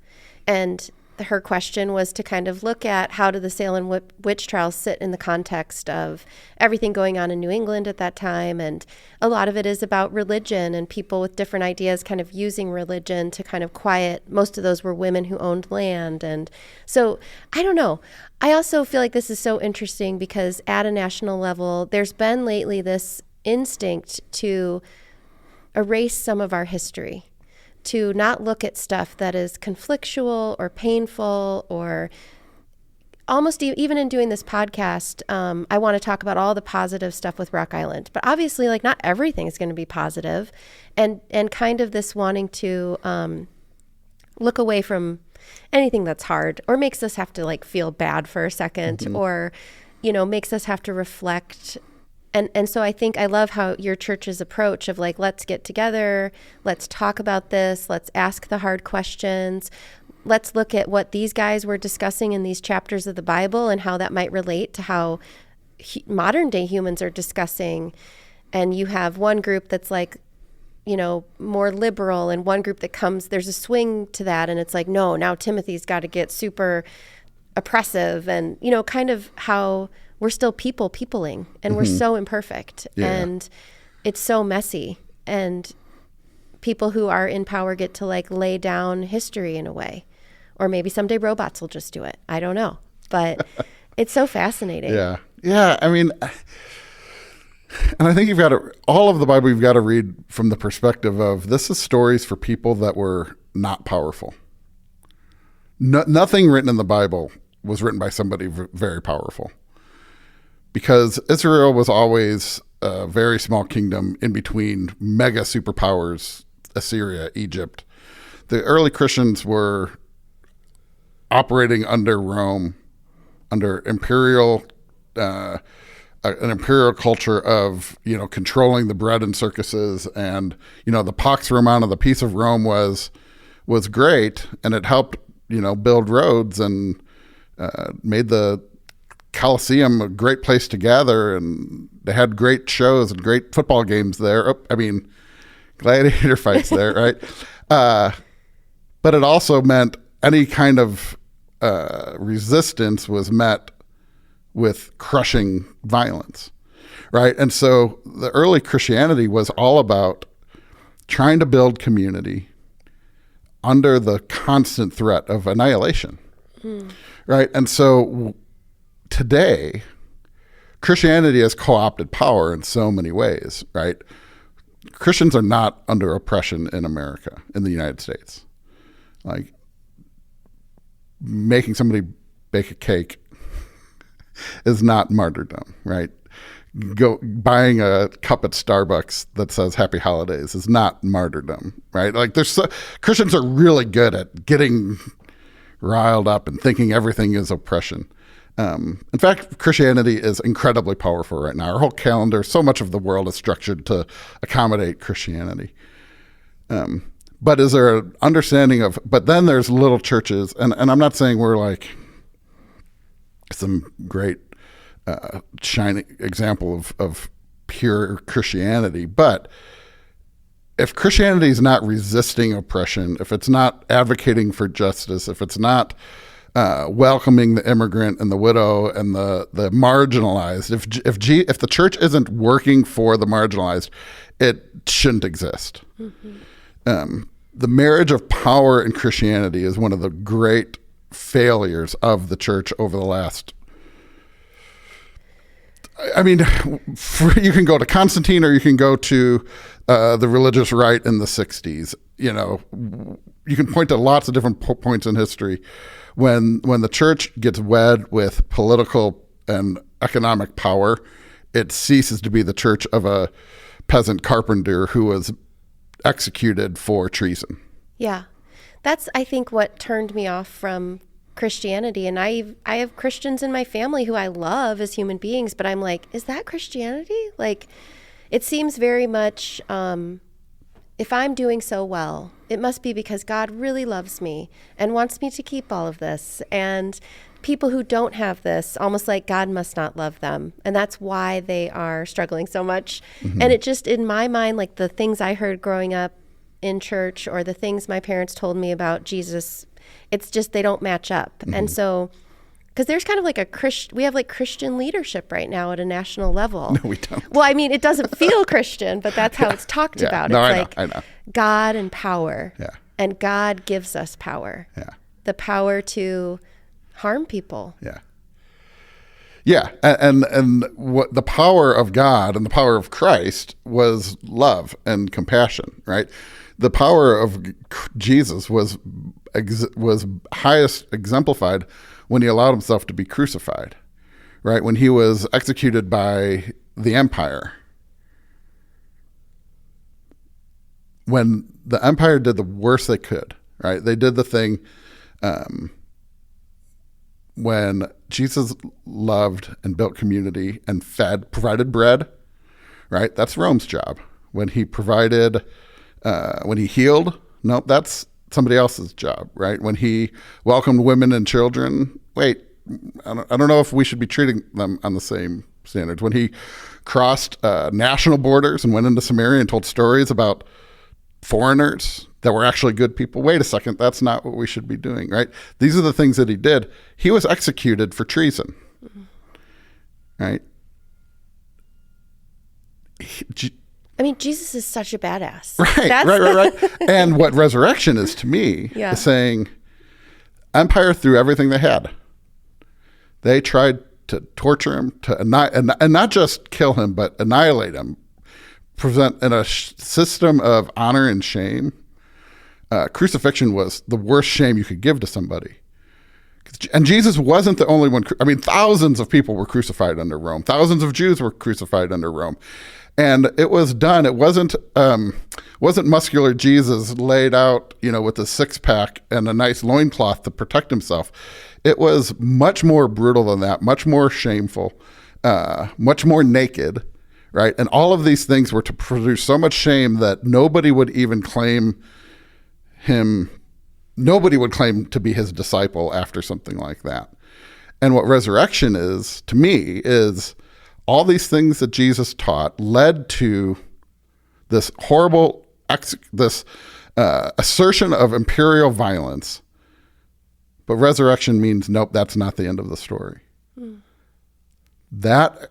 and her question was to kind of look at how do the Salem witch trials sit in the context of everything going on in New England at that time. And a lot of it is about religion and people with different ideas kind of using religion to kind of quiet. Most of those were women who owned land. And so I don't know. I also feel like this is so interesting because at a national level, there's been lately this instinct to erase some of our history, to not look at stuff that is conflictual or painful, or almost even in doing this podcast, I want to talk about all the positive stuff with Rock Island. But obviously, not everything is going to be positive, and kind of this wanting to look away from anything that's hard or makes us have to like feel bad for a second, or, makes us have to reflect. And so I think I love how your church's approach of like, let's get together, let's talk about this, let's ask the hard questions. Let's look at what these guys were discussing in these chapters of the Bible and how that might relate to how modern day humans are discussing. And you have one group that's like, more liberal, and one group that there's a swing to that. And it's like, no, now Timothy's got to get super oppressive, and, kind of how we're still peopling, and we're so imperfect, and it's so messy. And people who are in power get to like lay down history in a way. Or maybe someday robots will just do it. I don't know. But it's so fascinating. Yeah. Yeah. I mean, and I think all of the Bible you've got to read from the perspective of this is stories for people that were not powerful. Nothing written in the Bible was written by somebody very powerful. Because Israel was always a very small kingdom in between mega superpowers, Assyria, Egypt. The early Christians were operating under Rome, under an imperial culture of, controlling the bread and circuses. And, the Pax Romana, the peace of Rome was great. And it helped, build roads and made the Colosseum a great place to gather. And they had great shows and great football games there. Gladiator fights there, right? But it also meant any kind of resistance was met with crushing violence, right? And so the early Christianity was all about trying to build community under the constant threat of annihilation, right? And so today, Christianity has co-opted power in so many ways, right? Christians are not under oppression in America, in the United States. Like, making somebody bake a cake is not martyrdom, right? Buying a cup at Starbucks that says Happy Holidays is not martyrdom, right? Like, Christians are really good at getting riled up and thinking everything is oppression. In fact, Christianity is incredibly powerful right now. Our whole calendar, so much of the world is structured to accommodate Christianity. But is there an understanding but then there's little churches, and I'm not saying we're like some great shining example of pure Christianity, but if Christianity is not resisting oppression, if it's not advocating for justice, if it's not welcoming the immigrant and the widow and the marginalized, if the church isn't working for the marginalized, it shouldn't exist. The marriage of power and Christianity is one of the great failures of the church over the last. You can go to Constantine, or you can go to the religious right in the 60s. You can point to lots of different points in history when the church gets wed with political and economic power. It ceases to be the church of a peasant carpenter who was executed for treason. Yeah. That's, I think, what turned me off from Christianity. And I have Christians in my family who I love as human beings, but I'm like, is that Christianity? Like, it seems very much, if I'm doing so well, it must be because God really loves me and wants me to keep all of this. And people who don't have this, almost like God must not love them. And that's why they are struggling so much. And it just, in my mind, like the things I heard growing up in church or the things my parents told me about Jesus, it's just, they don't match up. And so, because there's kind of like we have like Christian leadership right now at a national level. No, we don't. Well, I mean, it doesn't feel Christian, but that's how it's talked about. No, it's I know. God and power. Yeah. And God gives us power. Yeah. The power to harm people. Yeah. Yeah. And what the power of God and the power of Christ was love and compassion, right? The power of Jesus was highest exemplified when he allowed himself to be crucified, right? When he was executed by the empire. When the empire did the worst they could, right? They did the thing When Jesus loved and built community and provided bread, right? That's Rome's job. When he provided, when he healed, no, that's somebody else's job, right? When he welcomed women and children, wait, I don't know if we should be treating them on the same standards. When he crossed national borders and went into Samaria and told stories about foreigners that were actually good people, wait a second, that's not what we should be doing, right? These are the things that he did. He was executed for treason, right? I mean, Jesus is such a badass. Right. And what resurrection is to me is saying, empire threw everything they had. They tried to torture him, and not just kill him, but annihilate him, present in a system of honor and shame. Crucifixion was the worst shame you could give to somebody. And Jesus wasn't the only one. I mean, thousands of people were crucified under Rome. Thousands of Jews were crucified under Rome. And it was done. It wasn't muscular Jesus laid out, with a six-pack and a nice loincloth to protect himself. It was much more brutal than that, much more shameful, much more naked, right? And all of these things were to produce so much shame that nobody would even claim him. Nobody would claim to be his disciple after something like that. And what resurrection is, to me, is all these things that Jesus taught led to this horrible, assertion of imperial violence. But resurrection means, nope, that's not the end of the story. That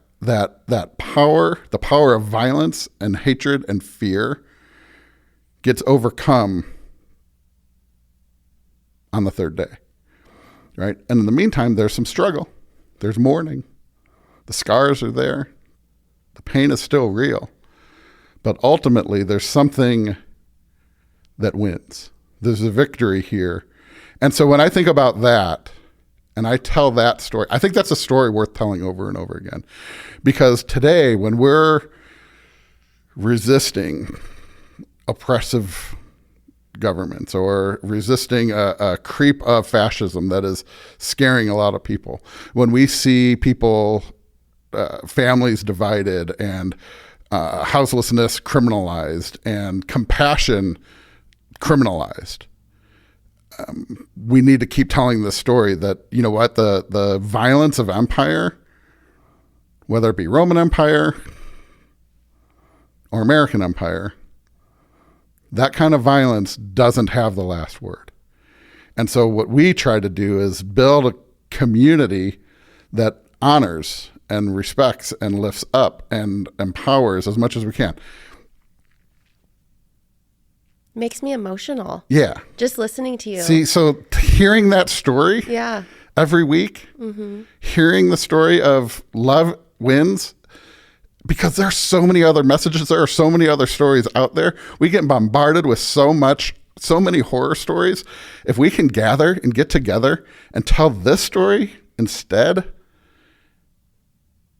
power, the power of violence and hatred and fear, gets overcome on the third day, right? And in the meantime, there's some struggle. There's mourning. The scars are there. The pain is still real. But ultimately, there's something that wins. There's a victory here. And so when I think about that, and I tell that story, I think that's a story worth telling over and over again. Because today, when we're resisting oppressive governments or resisting a creep of fascism that is scaring a lot of people, when we see people, families divided and houselessness criminalized and compassion criminalized, we need to keep telling this story that, the violence of empire, whether it be Roman Empire or American Empire, that kind of violence doesn't have the last word. And so what we try to do is build a community that honors and respects and lifts up and empowers as much as we can. Makes me emotional. Yeah. Just listening to you. See, so hearing that story every week, hearing the story of love wins, because there are so many other messages, there are so many other stories out there. We get bombarded with so many horror stories. If we can gather and get together and tell this story instead,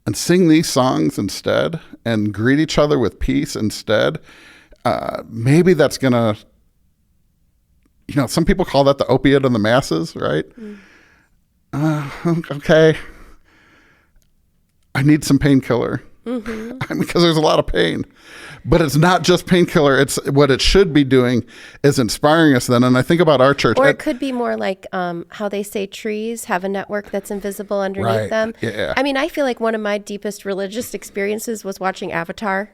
and sing these songs instead, and greet each other with peace instead, maybe that's gonna, some people call that the opiate of the masses, right? Okay, I need some painkiller. Because there's a lot of pain, but it's not just painkiller. It's what it should be doing is inspiring us then. And I think about our church. Or it could be more like how they say trees have a network that's invisible underneath them. Yeah. I mean, I feel like one of my deepest religious experiences was watching Avatar.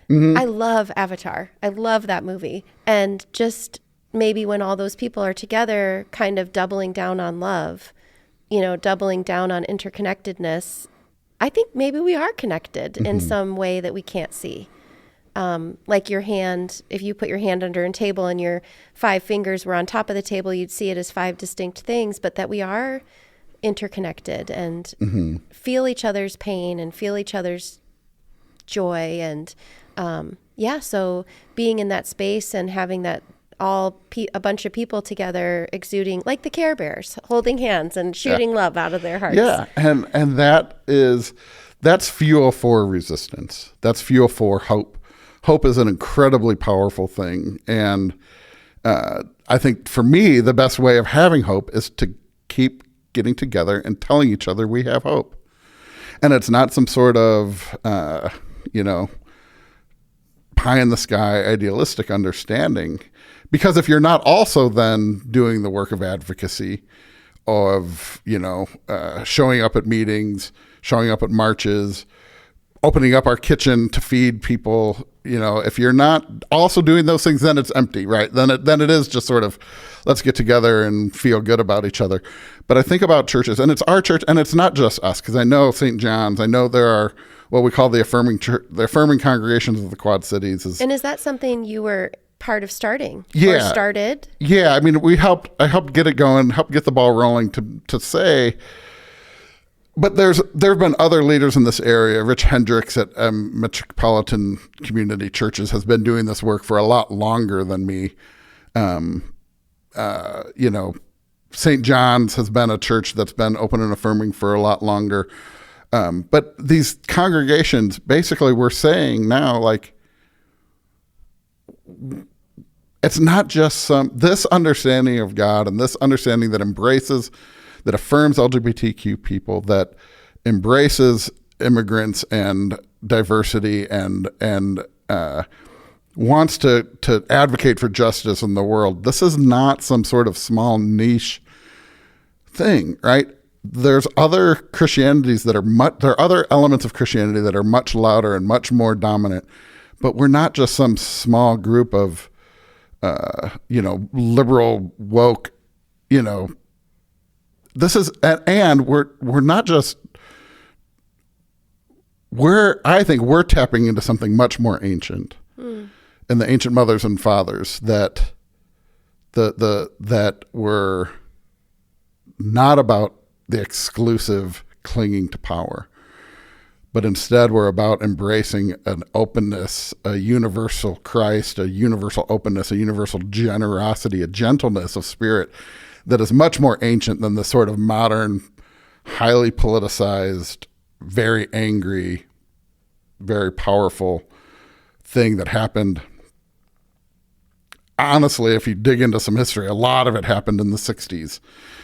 I love Avatar. I love that movie. And just maybe when all those people are together, kind of doubling down on love, doubling down on interconnectedness, I think maybe we are connected in some way that we can't see. Like your hand, if you put your hand under a table and your 5 fingers were on top of the table, you'd see it as 5 distinct things, but that we are interconnected and feel each other's pain and feel each other's joy. And so being in that space and having that a bunch of people together exuding, like the Care Bears, holding hands and shooting love out of their hearts. Yeah, and that's fuel for resistance. That's fuel for hope. Hope is an incredibly powerful thing, and I think for me, the best way of having hope is to keep getting together and telling each other we have hope. And it's not some sort of, pie in the sky idealistic understanding. Because if you're not also then doing the work of advocacy, of, showing up at meetings, showing up at marches, opening up our kitchen to feed people, if you're not also doing those things, then it's empty, right? Then it is just sort of, let's get together and feel good about each other. But I think about churches, and it's our church, and it's not just us, because I know St. John's, I know there are what we call the affirming church, the affirming congregations of the Quad Cities. And is that something you were part of starting? Yeah. Or started? Yeah. I mean, I helped get it going, helped get the ball rolling to say, but there have been other leaders in this area. Rich Hendricks at Metropolitan Community Churches has been doing this work for a lot longer than me. St. John's has been a church that's been open and affirming for a lot longer. But these congregations basically were saying now, like, it's not just this understanding of God and this understanding that affirms LGBTQ people, that embraces immigrants and diversity and wants to advocate for justice in the world. This is not some sort of small niche thing, right? There's other Christianities there are other elements of Christianity that are much louder and much more dominant, but we're not just some small group of, liberal, woke, this is, and we're not just, I think we're tapping into something much more ancient, and the ancient mothers and fathers that were not about the exclusive clinging to power, but instead we're about embracing an openness, a universal Christ, a universal openness, a universal generosity, a gentleness of spirit that is much more ancient than the sort of modern, highly politicized, very angry, very powerful thing that happened. Honestly, if you dig into some history, a lot of it happened in the 60s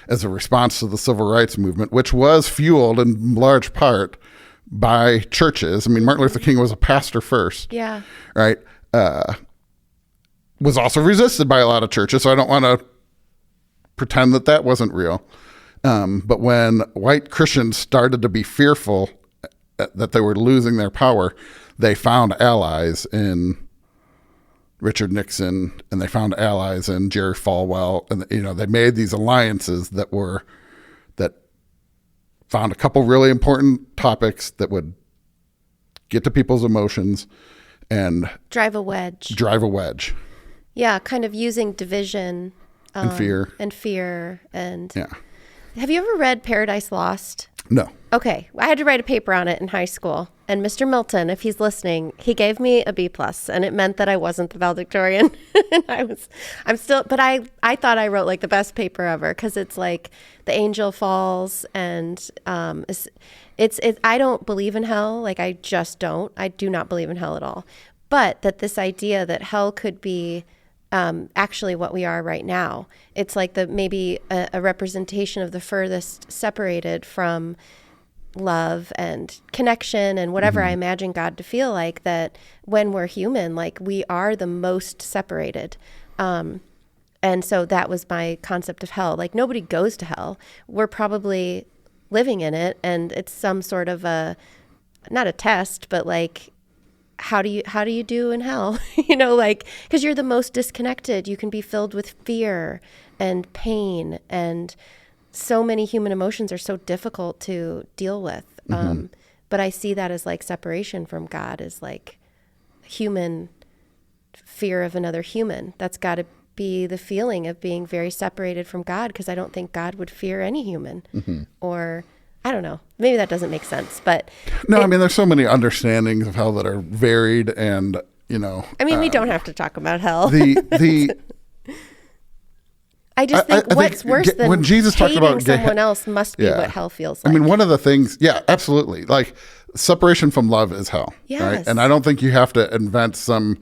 as a response to the civil rights movement, which was fueled in large part by churches. I mean, Martin Luther King was a pastor first. Yeah. Right? Was also resisted by a lot of churches, so I don't want to pretend that wasn't real. But when white Christians started to be fearful that they were losing their power, they found allies in Richard Nixon, and they found allies in Jerry Falwell, and they made these alliances that found a couple really important topics that would get to people's emotions and drive a wedge. Yeah, kind of using division and fear. Yeah. Have you ever read Paradise Lost? No. Okay. I had to write a paper on it in high school. And Mr. Milton, if he's listening, he gave me a B+, and it meant that I wasn't the valedictorian. I'm still, but I thought I wrote like the best paper ever, because it's like the angel falls, and it's I don't believe in hell. Like, I just don't. I do not believe in hell at all. But that this idea that hell could be actually what we are right now. It's like maybe a representation of the furthest separated from love and connection and whatever I imagine God to feel like, that when we're human, like, we are the most separated. And so that was my concept of hell. Like, nobody goes to hell. We're probably living in it, and it's some sort of not a test, but like, how do you do in hell? Like, because you're the most disconnected. You can be filled with fear and pain, and so many human emotions are so difficult to deal with. But I see that as like separation from God, is like human fear of another human. That's got to be the feeling of being very separated from God, because I don't think God would fear any human. Or I don't know. Maybe that doesn't make sense, but no, I mean, there's so many understandings of hell that are varied, and I mean, we don't have to talk about hell. I just think what's worse than when Jesus talked about someone else must be what hell feels like. I mean, one of the things, absolutely. Like, separation from love is hell. Yes. Right? And I don't think you have to invent some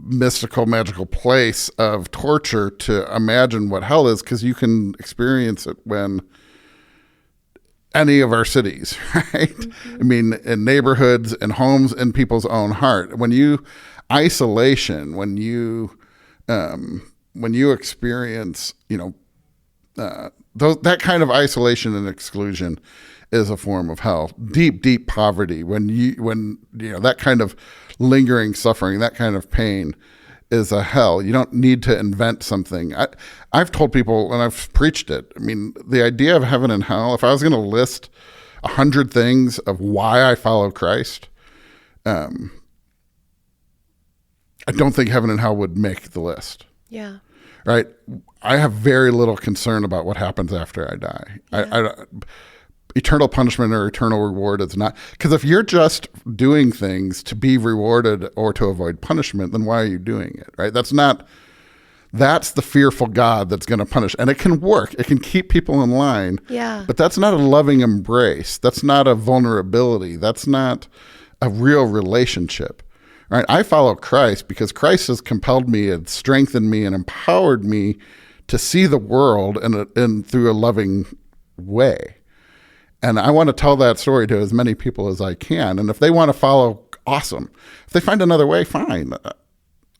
mystical, magical place of torture to imagine what hell is, because you can experience it when any of our cities, right? I mean, in neighborhoods and homes, in people's own heart. When you isolation, when you experience, that kind of isolation and exclusion is a form of hell. Deep, deep poverty, when that kind of lingering suffering, that kind of pain is a hell. You don't need to invent something. I've told people, and I've preached it, I mean, the idea of heaven and hell, if I was going to list 100 things of why I follow Christ, I don't think heaven and hell would make the list. Yeah. Right? I have very little concern about what happens after I die. Yeah. Eternal punishment or eternal reward is not, because if you're just doing things to be rewarded or to avoid punishment, then why are you doing it, right? That's the fearful God that's going to punish. And it can work. It can keep people in line. Yeah. But that's not a loving embrace. That's not a vulnerability. That's not a real relationship, right? I follow Christ because Christ has compelled me and strengthened me and empowered me to see the world in through a loving way. And I want to tell that story to as many people as I can. And if they want to follow, awesome. If they find another way, fine.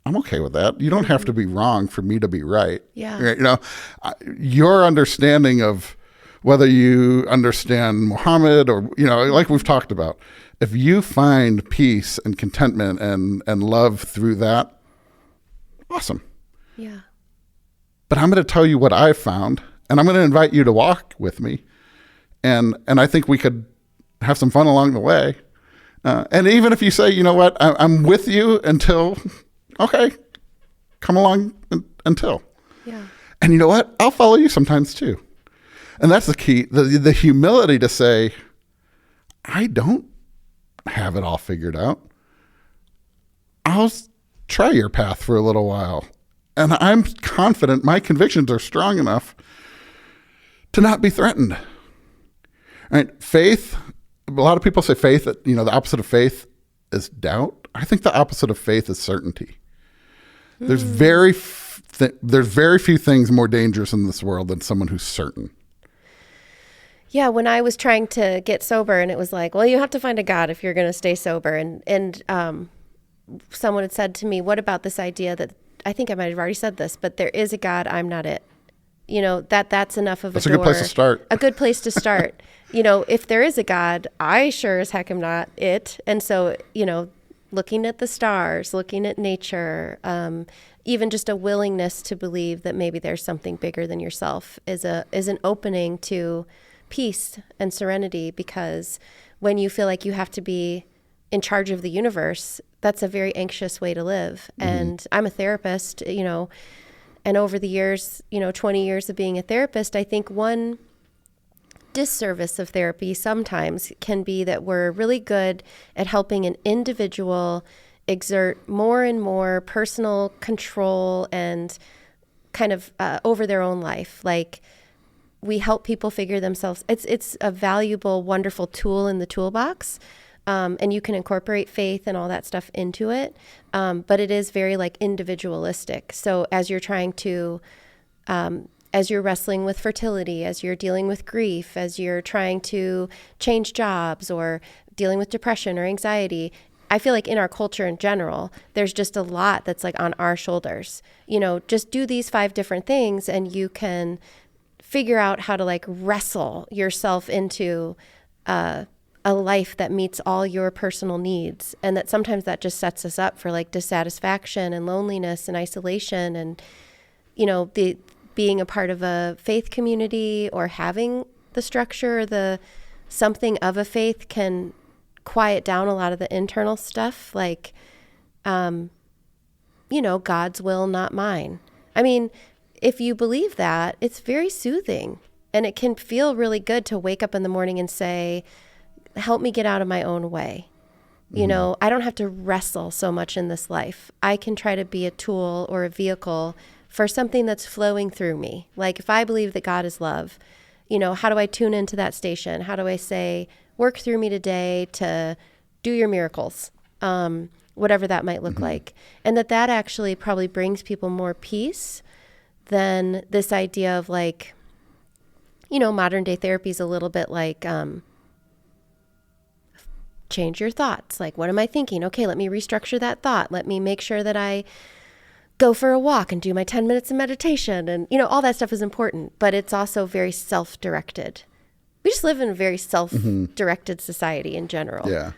I'm okay with that. You don't have to be wrong for me to be right. Yeah. Your understanding of whether you understand Muhammad or, like we've talked about, if you find peace and contentment and love through that, awesome. Yeah. But I'm going to tell you what I've found, and I'm going to invite you to walk with me. And I think we could have some fun along the way. And even if you say, you know what, I'm with you until, okay, come along until. Yeah. And you know what? I'll follow you sometimes too. And that's the key, the humility to say, I don't have it all figured out. I'll try your path for a little while. And I'm confident my convictions are strong enough to not be threatened. Right? Faith, a lot of people say faith, the opposite of faith is doubt. I think the opposite of faith is certainty. There's very few things more dangerous in this world than someone who's certain. Yeah, when I was trying to get sober, and it was like, well, you have to find a God if you're going to stay sober. And someone had said to me, what about this idea that, I think I might have already said this, but there is a God, I'm not it. That's enough of That's a door. a good place to start. A good place to start. If there is a God, I sure as heck am not it. And so, looking at the stars, looking at nature, even just a willingness to believe that maybe there's something bigger than yourself is an opening to peace and serenity, because when you feel like you have to be in charge of the universe, that's a very anxious way to live. Mm-hmm. And I'm a therapist, and over the years, 20 years of being a therapist, I think one disservice of therapy sometimes can be that we're really good at helping an individual exert more and more personal control and kind of over their own life. Like, we help people figure themselves. It's a valuable, wonderful tool in the toolbox. And you can incorporate faith and all that stuff into it. But it is very individualistic. So as you're trying to, as you're wrestling with fertility, as you're dealing with grief, as you're trying to change jobs or dealing with depression or anxiety, I feel like in our culture in general, there's just a lot that's on our shoulders. Just do these 5 different things and you can figure out how to wrestle yourself into a life that meets all your personal needs. And that sometimes that just sets us up for dissatisfaction and loneliness and isolation. And, the being a part of a faith community or having the structure, the something of a faith can quiet down a lot of the internal stuff. God's will, not mine. I mean, if you believe that, it's very soothing. And it can feel really good to wake up in the morning and say, help me get out of my own way. I don't have to wrestle so much in this life. I can try to be a tool or a vehicle for something that's flowing through me. If I believe that God is love, how do I tune into that station? How do I say, work through me today to do your miracles? whatever that might look like. And that actually probably brings people more peace than this idea of like, modern day therapy is a little bit like, change your thoughts. Like, what am I thinking? Okay, let me restructure that thought. Let me make sure that I go for a walk and do my 10 minutes of meditation. And, all that stuff is important, but it's also very self-directed. We just live in a very self-directed society in general. Yeah.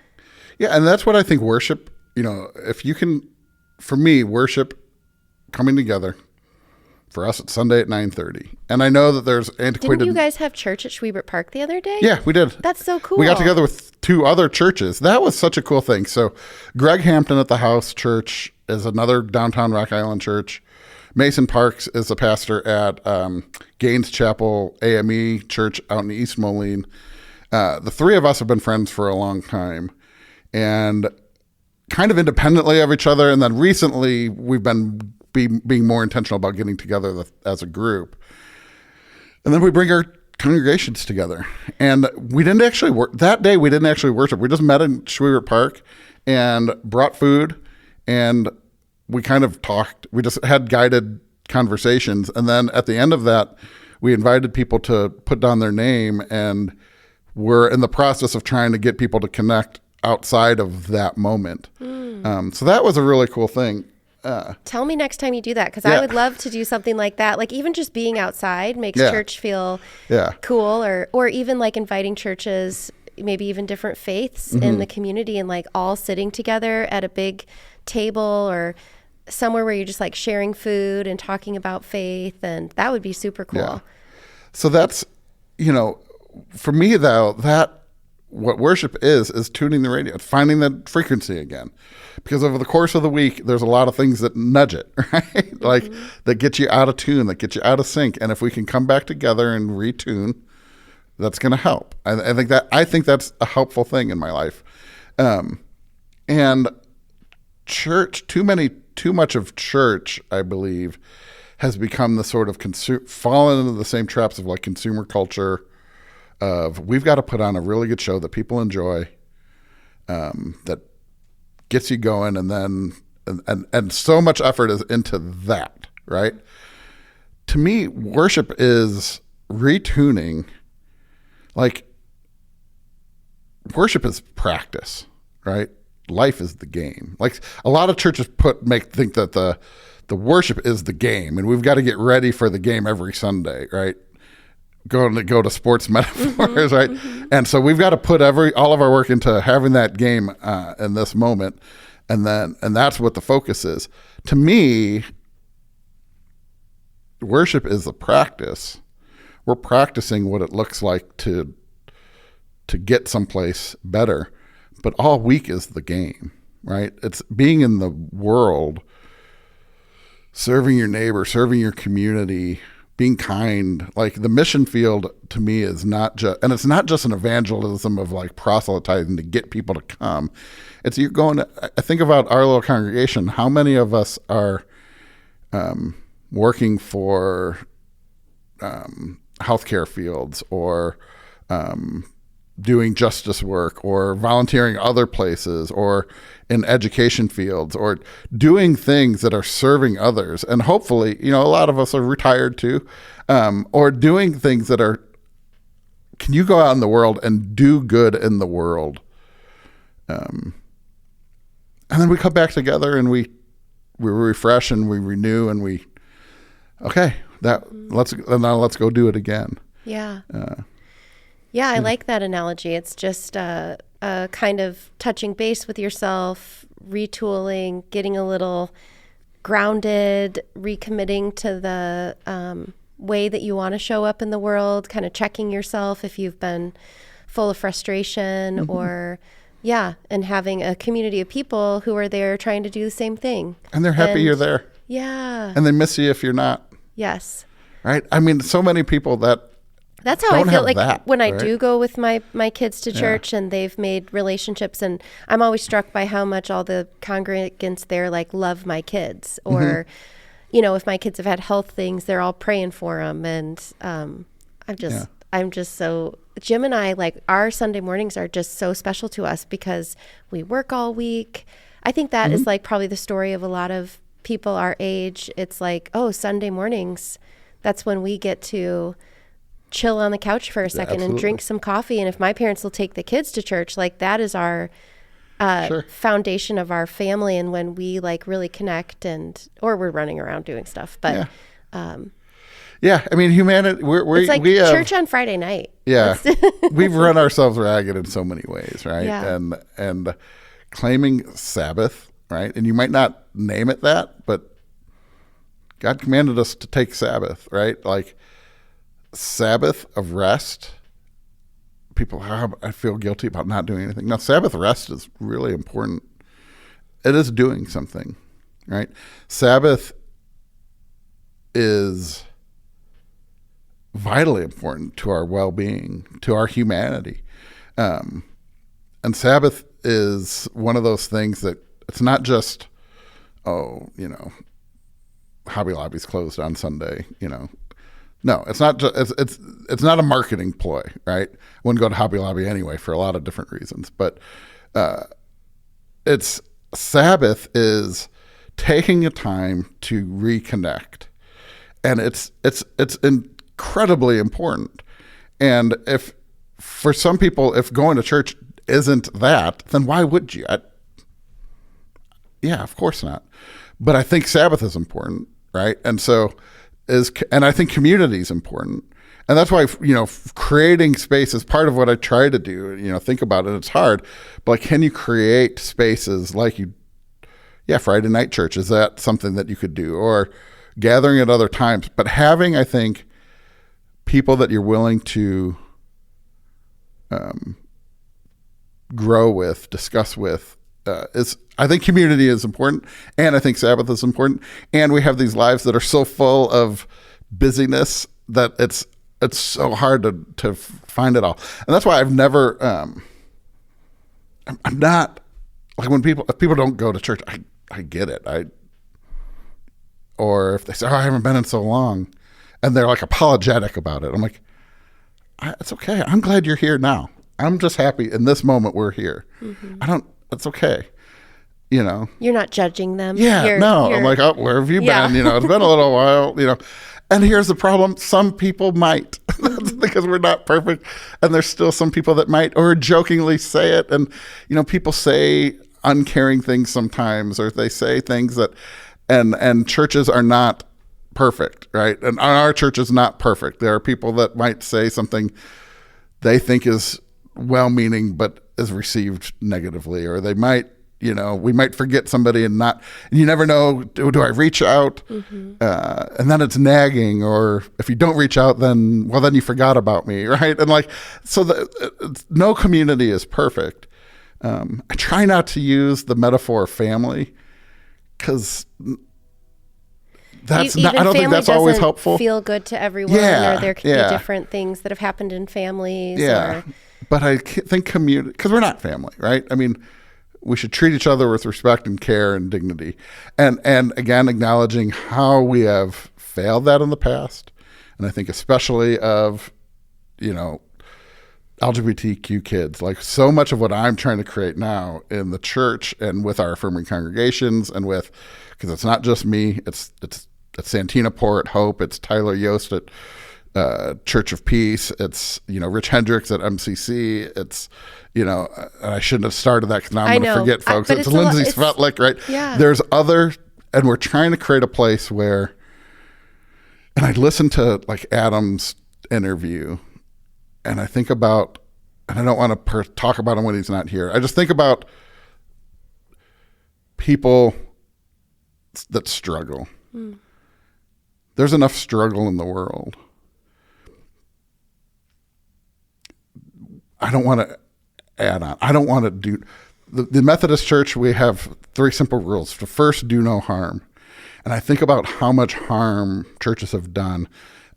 Yeah. And that's what I think worship, if you can, for me, worship coming together, for us, it's Sunday at 9:30. And I know that there's antiquated... Didn't you guys have church at Schwiebert Park the other day? Yeah, we did. That's so cool. We got together with 2 other churches. That was such a cool thing. So Greg Hampton at the House Church is another downtown Rock Island church. Mason Parks is a pastor at Gaines Chapel AME Church out in East Moline. The 3 of us have been friends for a long time. And kind of independently of each other. And then recently we've been being more intentional about getting together as a group. And then we bring our congregations together. And we didn't actually work that day. We didn't actually worship. We just met in Schwiebert Park and brought food, and we kind of talked. We just had guided conversations. And then at the end of that, we invited people to put down their name, and we're in the process of trying to get people to connect outside of that moment. So that was a really cool thing. Tell me next time you do that, because I would love to do something like that. Like even just being outside makes church feel cool, or even like inviting churches, maybe even different faiths in the community, and like all sitting together at a big table or somewhere where you're just like sharing food and talking about faith, and that would be super cool. Yeah. So that's, for me though, that what worship is tuning the radio, finding that frequency again. Because over the course of the week, there's a lot of things that nudge it, right? Like that get you out of tune, that get you out of sync. And if we can come back together and retune, that's going to help. I think that's a helpful thing in my life. And church, too much of church, I believe, has become the sort of fallen into the same traps of like consumer culture of we've got to put on a really good show that people enjoy, that gets you going, and then and so much effort is into that, right? To me, worship is retuning. Like worship is practice, right? Life is the game. Like a lot of churches think that the worship is the game, and we've got to get ready for the game every Sunday, right? Go to sports metaphors, right? And so we've got to put all of our work into having that game in this moment, and that's what the focus is. To me, worship is a practice. We're practicing what it looks like to get someplace better, but all week is the game, right? It's being in the world, serving your neighbor, serving your community, being kind. Like the mission field to me is not just, and it's not just an evangelism of like proselytizing to get people to come. It's you're going to, I think about our little congregation, how many of us are working for healthcare fields, or doing justice work, or volunteering other places, or in education fields, or doing things that are serving others. And hopefully, a lot of us are retired too, or doing things that are, can you go out in the world and do good in the world? And then we come back together and we refresh and we renew and let's go do it again. Yeah. I like that analogy. It's just a kind of touching base with yourself, retooling, getting a little grounded, recommitting to the way that you want to show up in the world, kind of checking yourself if you've been full of frustration, or and having a community of people who are there trying to do the same thing. And they're happy you're there. Yeah. And they miss you if you're not. Yes. Right? I mean, so many people that's how I feel like when I right? do go with my kids to church, and they've made relationships, and I'm always struck by how much all the congregants there like love my kids, or if my kids have had health things, they're all praying for them. And I'm just so, Jim and I, like our Sunday mornings are just so special to us because we work all week. I think that is like probably the story of a lot of people our age. It's like, oh, Sunday mornings, that's when we get to chill on the couch for a second and drink some coffee. And if my parents will take the kids to church, like that is our foundation of our family. And when we like really connect or we're running around doing stuff, but yeah, I mean, humanity, it's like we church on Friday night. Yeah. We've run ourselves ragged in so many ways, right? Yeah. And claiming Sabbath, right? And you might not name it that, but God commanded us to take Sabbath, right? Like Sabbath of rest. People, I feel guilty about not doing anything. Now, Sabbath rest is really important. It is doing something, right? Sabbath is vitally important to our well-being, to our humanity. And Sabbath is one of those things that it's not just, Hobby Lobby's closed on Sunday, No, it's not just, it's not a marketing ploy, right? I wouldn't go to Hobby Lobby anyway for a lot of different reasons, but it's Sabbath is taking a time to reconnect. And it's incredibly important. And if for some people, if going to church isn't that, then why would you? Yeah, of course not. But I think Sabbath is important, right? And I think community is important. And that's why, creating space is part of what I try to do, think about it. It's hard, but like, can you create spaces like Friday night church? Is that something that you could do? Or gathering at other times, but having, I think, people that you're willing to grow with, discuss with, I think community is important, and I think Sabbath is important, and we have these lives that are so full of busyness that it's so hard to find it all, and that's why I've never, I'm not like if people don't go to church, I get it, or if they say, I haven't been in so long, and they're like apologetic about it. I'm like, it's okay. I'm glad you're here now. I'm just happy in this moment we're here. Mm-hmm. It's okay. You're not judging them. Yeah, I'm like, oh, where have you been? It's been a little while, and here's the problem. Some people might, because we're not perfect. And there's still some people that might, or jokingly say it. And, people say uncaring things sometimes, or they say things that, and churches are not perfect, right? And our church is not perfect. There are people that might say something they think is well-meaning, but is received negatively, or they might, we might forget somebody and you never know, do I reach out? Mm-hmm. And then it's nagging, or if you don't reach out, then you forgot about me, right? And like, so no community is perfect. I try not to use the metaphor of family, because I don't think that's always helpful. Feel good to everyone, or there could be different things that have happened in families. Yeah, but I think community, because we're not family, right? I mean, we should treat each other with respect and care and dignity, and again, acknowledging how we have failed that in the past, and I think especially of, LGBTQ kids, like so much of what I'm trying to create now in the church and with our affirming congregations, and because it's not just me, it's Santina Poor at Hope, it's Tyler Yost at Church of Peace, it's Rich Hendricks at MCC, it's I shouldn't have started that because now I'm going to forget folks. It's Lindsay Svetlik, right? Yeah. There's and we're trying to create a place where, and I listened to like Adam's interview, and I think about, and I don't want to talk about him when he's not here. I just think about people that struggle. Mm. There's enough struggle in the world. I don't want to add on. I don't want to do, the Methodist Church, we have 3 simple rules. The first, do no harm. And I think about how much harm churches have done,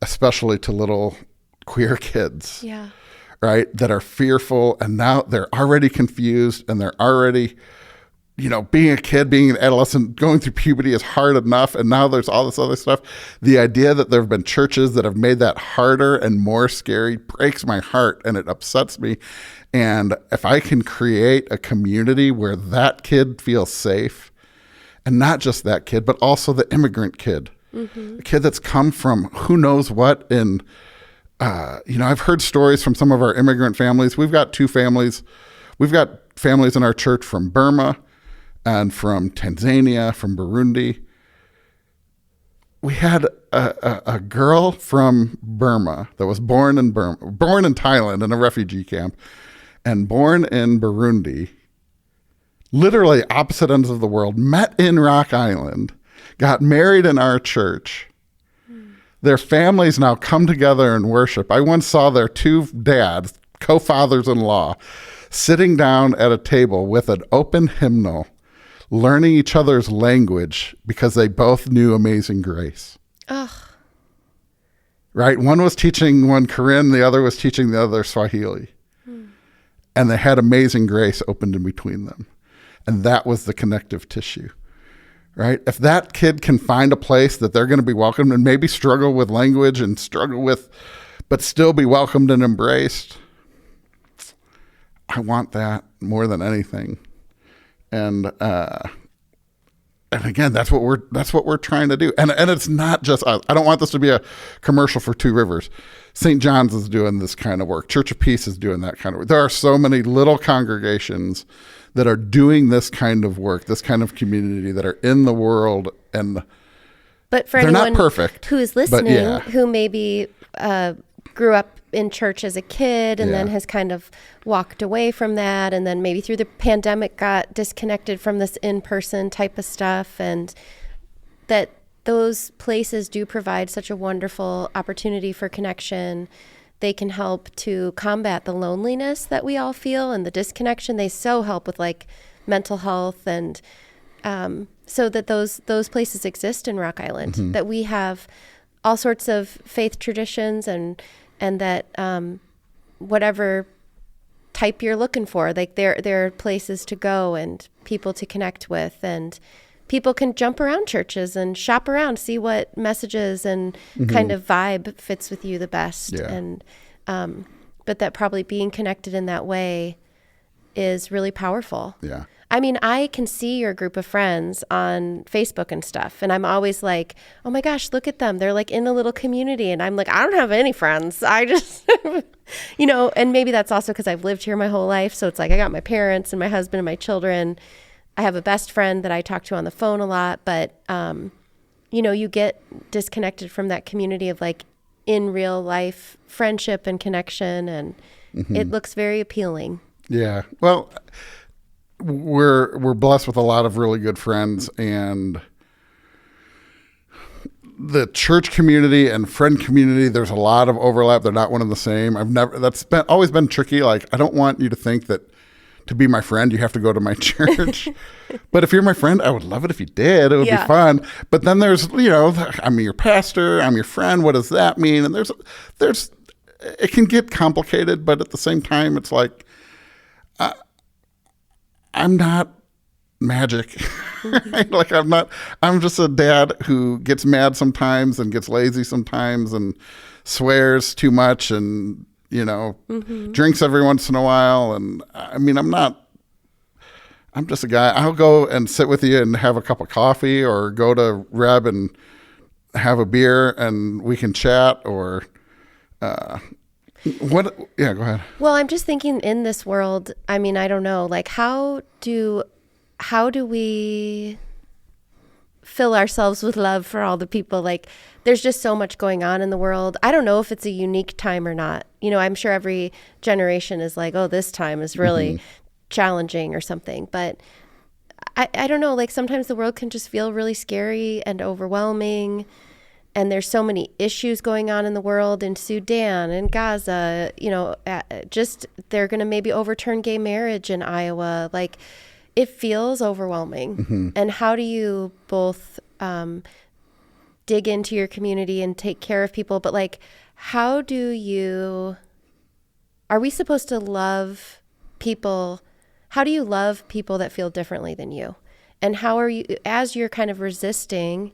especially to little queer kids. Yeah. Right? That are fearful, and now they're already confused, and they're already being a kid, being an adolescent, going through puberty is hard enough. And now there's all this other stuff. The idea that there have been churches that have made that harder and more scary breaks my heart, and it upsets me. And if I can create a community where that kid feels safe, and not just that kid, but also the immigrant kid, the kid that's come from who knows what. And, I've heard stories from some of our immigrant families. We've got two families. We've got families in our church from Burma and from Tanzania, from Burundi. We had a girl from Burma that was born in Thailand in a refugee camp, and born in Burundi, literally opposite ends of the world, met in Rock Island, got married in our church. Their families now come together and worship. I once saw their two dads, co-fathers-in-law, sitting down at a table with an open hymnal, learning each other's language because they both knew Amazing Grace. Ugh. Right? One was teaching one Korean, the other was teaching the other Swahili. And they had Amazing Grace opened in between them. And that was the connective tissue. Right? If that kid can find a place that they're going to be welcomed and maybe struggle with language and but still be welcomed and embraced, I want that more than anything. And again, that's what we're trying to do. And it's not just us. I don't want this to be a commercial for Two Rivers. St. John's is doing this kind of work. Church of Peace is doing that kind of work. There are so many little congregations that are doing this kind of work, this kind of community, that are in the world. But for they're anyone not perfect, who is listening, who maybe grew up in church as a kid and then has kind of walked away from that, and then maybe through the pandemic got disconnected from this in-person type of stuff, and that those places do provide such a wonderful opportunity for connection. They can help to combat the loneliness that we all feel and the disconnection. They so help with like mental health, and so that those places exist in Rock Island, that we have all sorts of faith traditions, and that whatever type you're looking for, like there are places to go and people to connect with, and people can jump around churches and shop around, see what messages and kind of vibe fits with you the best. Yeah. And but that probably being connected in that way is really powerful. Yeah. I mean, I can see your group of friends on Facebook and stuff, and I'm always like, oh my gosh, look at them. They're like in a little community. And I'm like, I don't have any friends. I just, and maybe that's also because I've lived here my whole life. So it's like I got my parents and my husband and my children. I have a best friend that I talk to on the phone a lot, but, you get disconnected from that community of like in real life friendship and connection, and it looks very appealing. Yeah. Well, we're blessed with a lot of really good friends, and the church community and friend community, there's a lot of overlap. They're not one and the same. Always been tricky. Like, I don't want you to think that to be my friend, you have to go to my church. But if you're my friend, I would love it if you did. It would be fun. But then there's, I'm your pastor, I'm your friend. What does that mean? And there's, it can get complicated, but at the same time, it's like, I'm not magic. Like I'm just a dad who gets mad sometimes and gets lazy sometimes and swears too much and, drinks every once in a while. And I mean, I'm just a guy. I'll go and sit with you and have a cup of coffee, or go to Reb and have a beer and we can chat, or, what? Yeah, go ahead. Well, I'm just thinking in this world, I mean, I don't know, like how do we fill ourselves with love for all the people? Like, there's just so much going on in the world. I don't know if it's a unique time or not. I'm sure every generation is like, oh, this time is really challenging or something. But I don't know, like sometimes the world can just feel really scary and overwhelming. And there's so many issues going on in the world, in Sudan and Gaza, just they're going to maybe overturn gay marriage in Iowa. Like, it feels overwhelming. And how do you both dig into your community and take care of people? But like, are we supposed to love people How do you love people that feel differently than you? And how are you, as you're kind of resisting,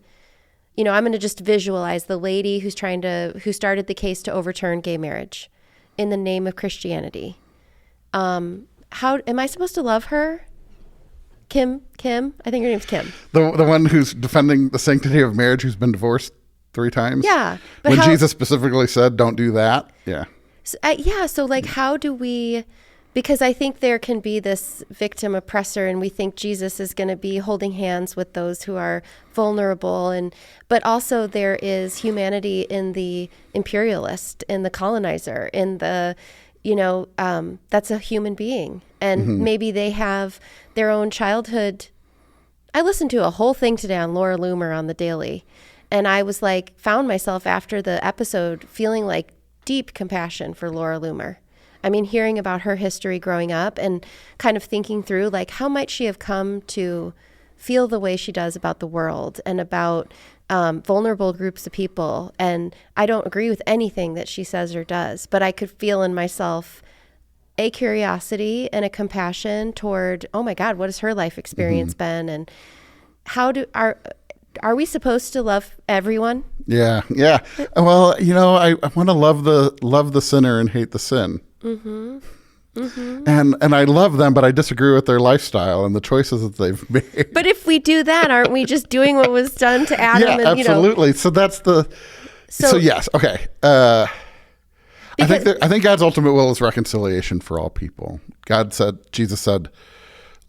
you know, I'm going to just visualize the lady who started the case to overturn gay marriage in the name of Christianity. How am I supposed to love her? Kim, I think her name's Kim. The one who's defending the sanctity of marriage, who's been divorced 3 times. Yeah. When Jesus specifically said, don't do that. Yeah. So like, how do we, because I think there can be this victim oppressor, and we think Jesus is going to be holding hands with those who are vulnerable, but also there is humanity in the imperialist, in the colonizer, in the, that's a human being. And maybe they have their own childhood. I listened to a whole thing today on Laura Loomer on the Daily, and I was like, found myself after the episode feeling like deep compassion for Laura Loomer. I mean, hearing about her history growing up and kind of thinking through, like, how might she have come to feel the way she does about the world and about vulnerable groups of people. And I don't agree with anything that she says or does, but I could feel in myself a curiosity and a compassion toward, oh my God, what has her life experience been? And are we supposed to love everyone? Yeah. Well, I want to love the sinner and hate the sin. And I love them, but I disagree with their lifestyle and the choices that they've made. But if we do that, aren't we just doing what was done to Adam? Yeah, and, absolutely. So that's so yes. Okay. I think God's ultimate will is reconciliation for all people. Jesus said,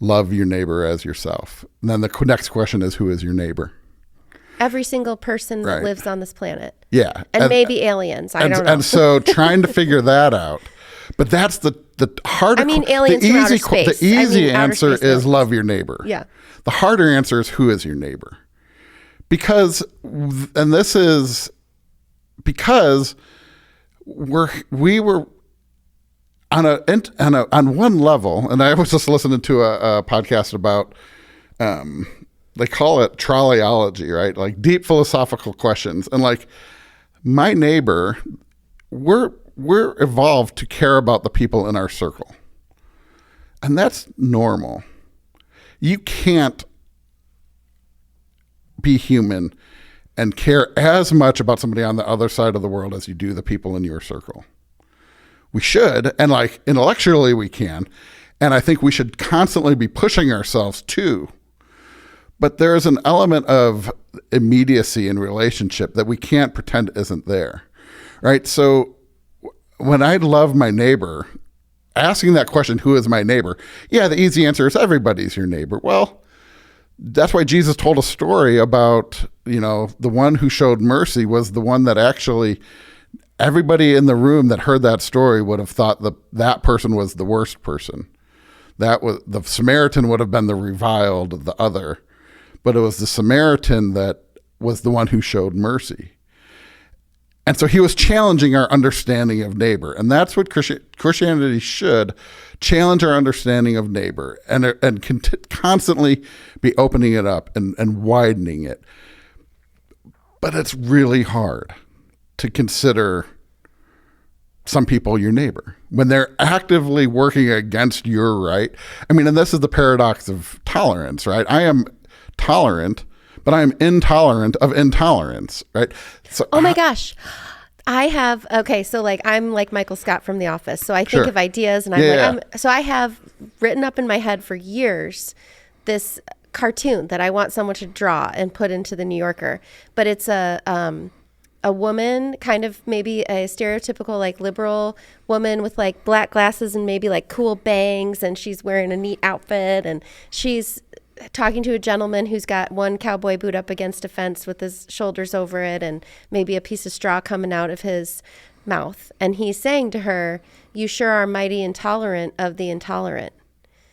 love your neighbor as yourself. And then the next question is, who is your neighbor? Every single person that lives on this planet. Yeah. And maybe aliens. I don't know. And so trying to figure that out. But that's the harder. I mean, aliens from outer space. The easy answer is love your neighbor. Yeah. The harder answer is, who is your neighbor? Because we were on one level, and I was just listening to a podcast about they call it trolleyology, right? Like deep philosophical questions. And like my neighbor, we're evolved to care about the people in our circle. And that's normal. You can't be human and care as much about somebody on the other side of the world as you do the people in your circle. We should, and like intellectually we can. And I think we should constantly be pushing ourselves too. But there is an element of immediacy in relationship that we can't pretend isn't there, right? So when I love my neighbor, asking that question, who is my neighbor? Yeah, the easy answer is everybody's your neighbor. Well, that's why Jesus told a story about, the one who showed mercy was the one that actually everybody in the room that heard that story would have thought that person was the worst person. That was the Samaritan would have been the reviled, the other. But it was the Samaritan that was the one who showed mercy. And so he was challenging our understanding of neighbor. And that's what Christianity should challenge our understanding of neighbor and constantly be opening it up and widening it. But it's really hard to consider some people your neighbor when they're actively working against your right. I mean, and this is the paradox of tolerance, right? I am tolerant, but I am intolerant of intolerance, right? So, oh my gosh. So like, I'm like Michael Scott from The Office. So I think of ideas and so I have written up in my head for years this cartoon that I want someone to draw and put into the New Yorker. But it's a woman, kind of maybe a stereotypical like liberal woman with like black glasses and maybe like cool bangs, and she's wearing a neat outfit, and she's talking to a gentleman who's got one cowboy boot up against a fence with his shoulders over it and maybe a piece of straw coming out of his mouth. And he's saying to her, you sure are mighty intolerant of the intolerant.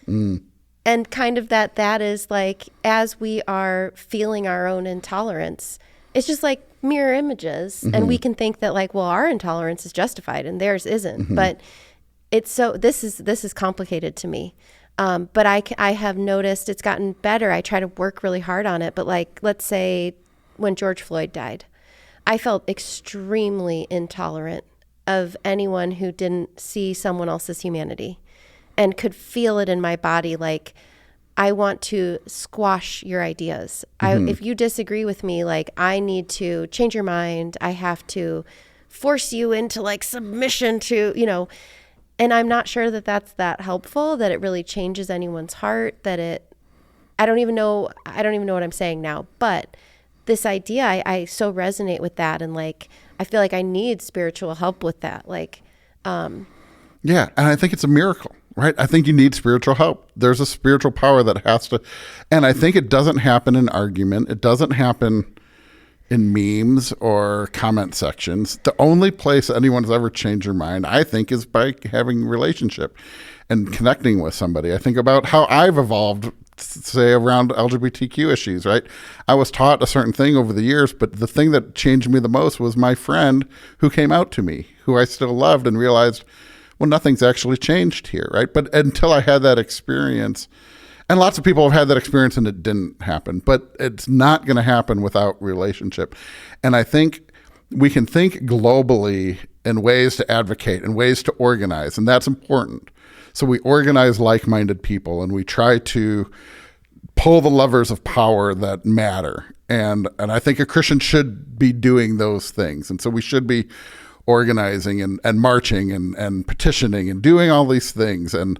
And kind of that is like, as we are feeling our own intolerance, it's just like mirror images. And we can think that like, well, our intolerance is justified and theirs isn't. But it's so, this is complicated to me. But I have noticed it's gotten better. I try to work really hard on it. But like, let's say when George Floyd died, I felt extremely intolerant of anyone who didn't see someone else's humanity. and could feel it in my body. Like, I want to squash your ideas. If you disagree with me, like, I need to change your mind. I have to force you into like submission to, and I'm not sure that that's that helpful, that it really changes anyone's heart, I don't even know what I'm saying now, but this idea, I so resonate with that. And like, I feel like I need spiritual help with that. Like, yeah. And I think it's a miracle, right? I think you need spiritual help. There's a spiritual power that has to, and I think it doesn't happen in argument. It doesn't happen in memes or comment sections. The only place anyone's ever changed their mind, I think, is by having a relationship and connecting with somebody. I think about how I've evolved, say, around LGBTQ issues, right? I was taught a certain thing over the years, but the thing that changed me the most was my friend who came out to me, who I still loved, and realized, well, nothing's actually changed here, right? But until I had that experience, and lots of people have had that experience and it didn't happen, but it's not going to happen without relationship. And I think we can think globally in ways to advocate and ways to organize, and that's important. So we organize like-minded people, and we try to pull the levers of power that matter. And I think a Christian should be doing those things. And so we should be organizing and marching and petitioning and doing all these things. And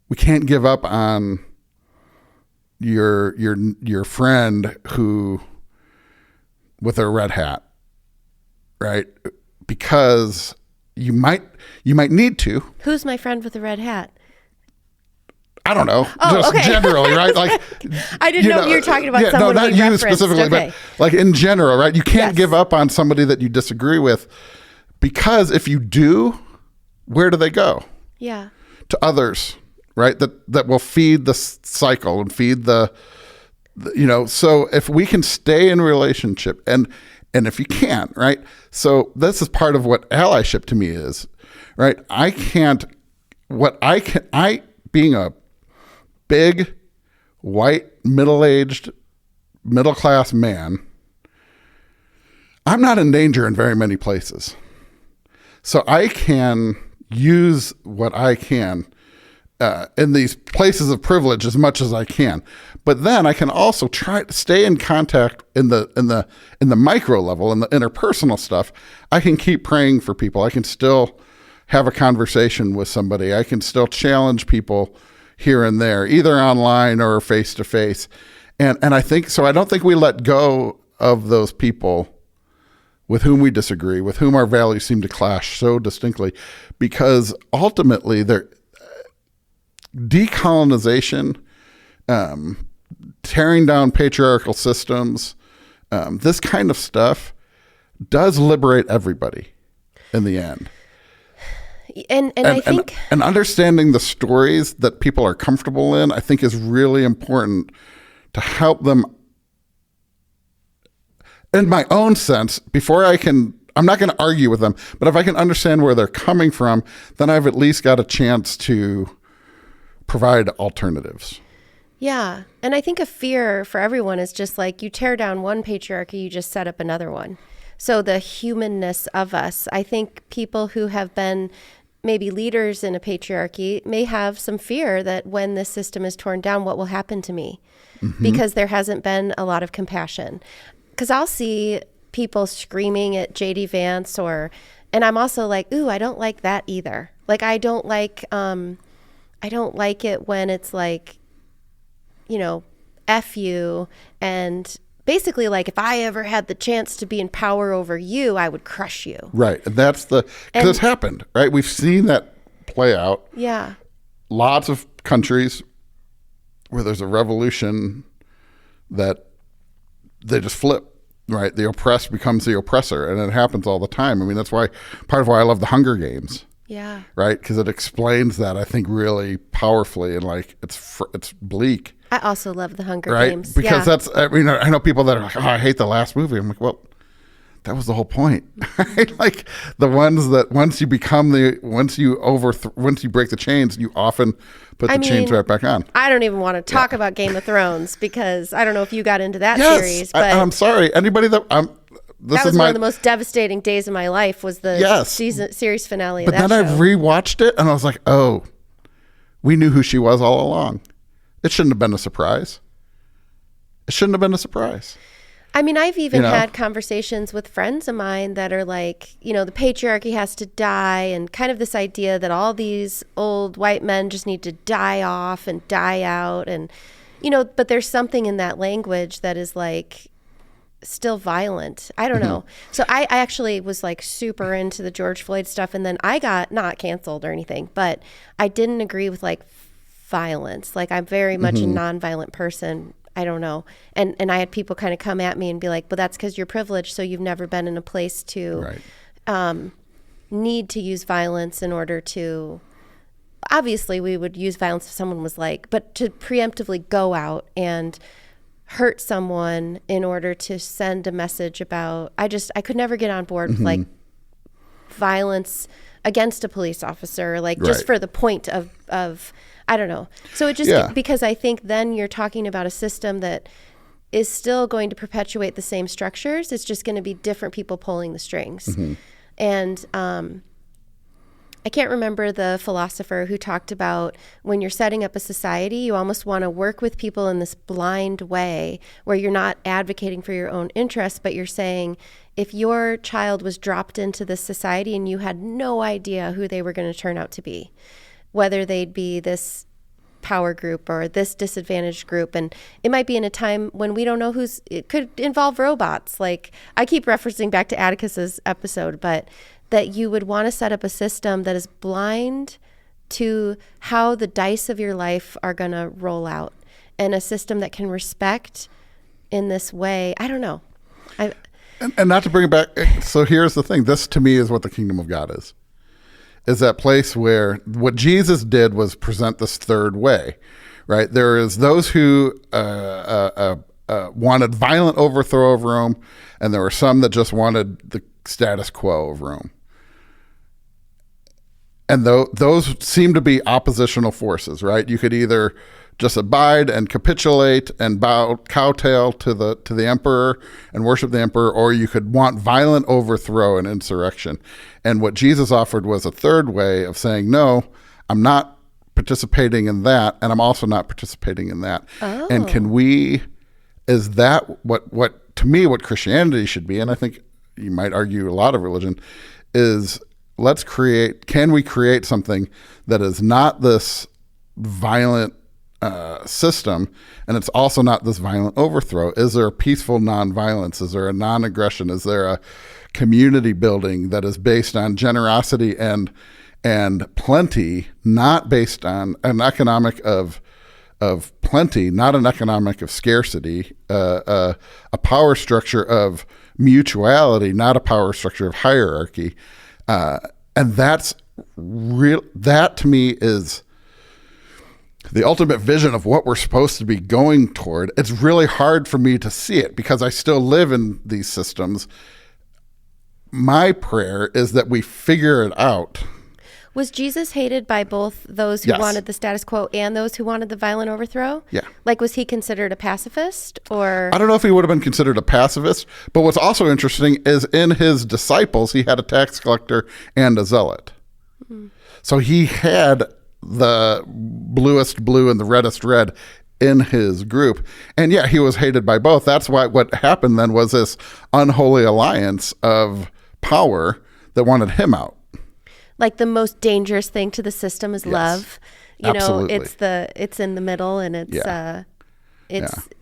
we can't give up on your friend who with a red hat, right? Because you might need to. Who's my friend with the red hat? I don't know. Oh, just okay. generally, right? Like, I didn't know you were talking about someone not we you referenced. specifically, Okay. but like in general, right? You can't Yes. give up on somebody that you disagree with, because if you do, where do they go? Yeah. To others, right? That will feed the cycle and feed the so if we can stay in relationship and if you can't, right? So this is part of what allyship to me is, right? Being a big, white, middle-aged, middle-class man, I'm not in danger in very many places. So I can use what I can in these places of privilege as much as I can. But then I can also try to stay in contact in the micro level, in the interpersonal stuff. I can keep praying for people. I can still have a conversation with somebody. I can still challenge people here and there, either online or face to face. And I think so. I don't think we let go of those people with whom we disagree, with whom our values seem to clash so distinctly, because ultimately they're decolonization, tearing down patriarchal systems, this kind of stuff does liberate everybody in the end. And I think and understanding the stories that people are comfortable in, I think, is really important to help them. In my own sense, I'm not going to argue with them, but if I can understand where they're coming from, then I've at least got a chance to provide alternatives. Yeah. And I think a fear for everyone is just like, you tear down one patriarchy, you just set up another one. So the humanness of us, I think people who have been maybe leaders in a patriarchy may have some fear that when this system is torn down, what will happen to me? Mm-hmm. Because there hasn't been a lot of compassion. Because I'll see people screaming at J.D. Vance and I'm also like, ooh, I don't like that either. Like, I don't like it when it's like, F you, and basically like, if I ever had the chance to be in power over you, I would crush you. Right. And that's because it's happened, right? We've seen that play out. Yeah. Lots of countries where there's a revolution that they just flip, right? The oppressed becomes the oppressor, and it happens all the time. I mean, that's part of why I love the Hunger Games. Yeah. Right? Because it explains that, I think, really powerfully, and like it's bleak. I also love the Hunger right? Games. Because that's, I mean, I know people that are like, oh, I hate the last movie. I'm like, well, that was the whole point. Right? Like the ones that once you break the chains, you often put the chains right back on. I don't even want to talk about Game of Thrones because I don't know if you got into that series. But I'm sorry. Anybody That was one of the most devastating days of my life, was the series finale of that show. But then I rewatched it and I was like, oh, we knew who she was all along. It shouldn't have been a surprise. It shouldn't have been a surprise. I mean, I've even had conversations with friends of mine that are like, the patriarchy has to die, and kind of this idea that all these old white men just need to die off and die out. And, but there's something in that language that is like still violent. I don't know. So I actually was like super into the George Floyd stuff. And then I got not canceled or anything, but I didn't agree with like violence. Like, I'm very much a nonviolent person. I don't know. And I had people kind of come at me and be like, but that's because you're privileged, so you've never been in a place to need to use violence in order to, obviously we would use violence if someone was like, but to preemptively go out and hurt someone in order to send a message about, I could never get on board with like violence against a police officer, like just for the point of I don't know. So it just, because I think then you're talking about a system that is still going to perpetuate the same structures. It's just going to be different people pulling the strings. And I can't remember the philosopher who talked about when you're setting up a society, you almost want to work with people in this blind way where you're not advocating for your own interests, but you're saying, if your child was dropped into this society and you had no idea who they were going to turn out to be, whether they'd be this power group or this disadvantaged group. And it might be in a time when we don't know it could involve robots. Like, I keep referencing back to Atticus's episode, but that you would want to set up a system that is blind to how the dice of your life are going to roll out, and a system that can respect in this way. I don't know. And not to bring it back. So here's the thing. This to me is what the kingdom of God is that place where what Jesus did was present this third way, right? There is those who wanted violent overthrow of Rome, and there were some that just wanted the status quo of Rome. And those seem to be oppositional forces, right? You could either just abide and capitulate and kowtow to the emperor and worship the emperor, or you could want violent overthrow and insurrection. And what Jesus offered was a third way of saying, no, I'm not participating in that, and I'm also not participating in that. Oh. And is that what to me what Christianity should be, and I think you might argue a lot of religion, is can we create something that is not this violent system, and it's also not this violent overthrow? Is there a peaceful nonviolence? Is there a non-aggression? Is there a community building that is based on generosity and plenty, not based on an economic of plenty, not an economic of scarcity, a power structure of mutuality, not a power structure of hierarchy? And that's real. That to me is the ultimate vision of what we're supposed to be going toward. It's really hard for me to see it because I still live in these systems. My prayer is that we figure it out. Was Jesus hated by both those who wanted the status quo and those who wanted the violent overthrow? Yeah. Like, was he considered a pacifist, or? I don't know if he would have been considered a pacifist, but what's also interesting is in his disciples, he had a tax collector and a zealot. Mm-hmm. So he had the bluest blue and the reddest red in his group. And yeah, he was hated by both. That's why what happened then was this unholy alliance of power that wanted him out. Like, the most dangerous thing to the system is love. You Absolutely. know, it's in the middle, and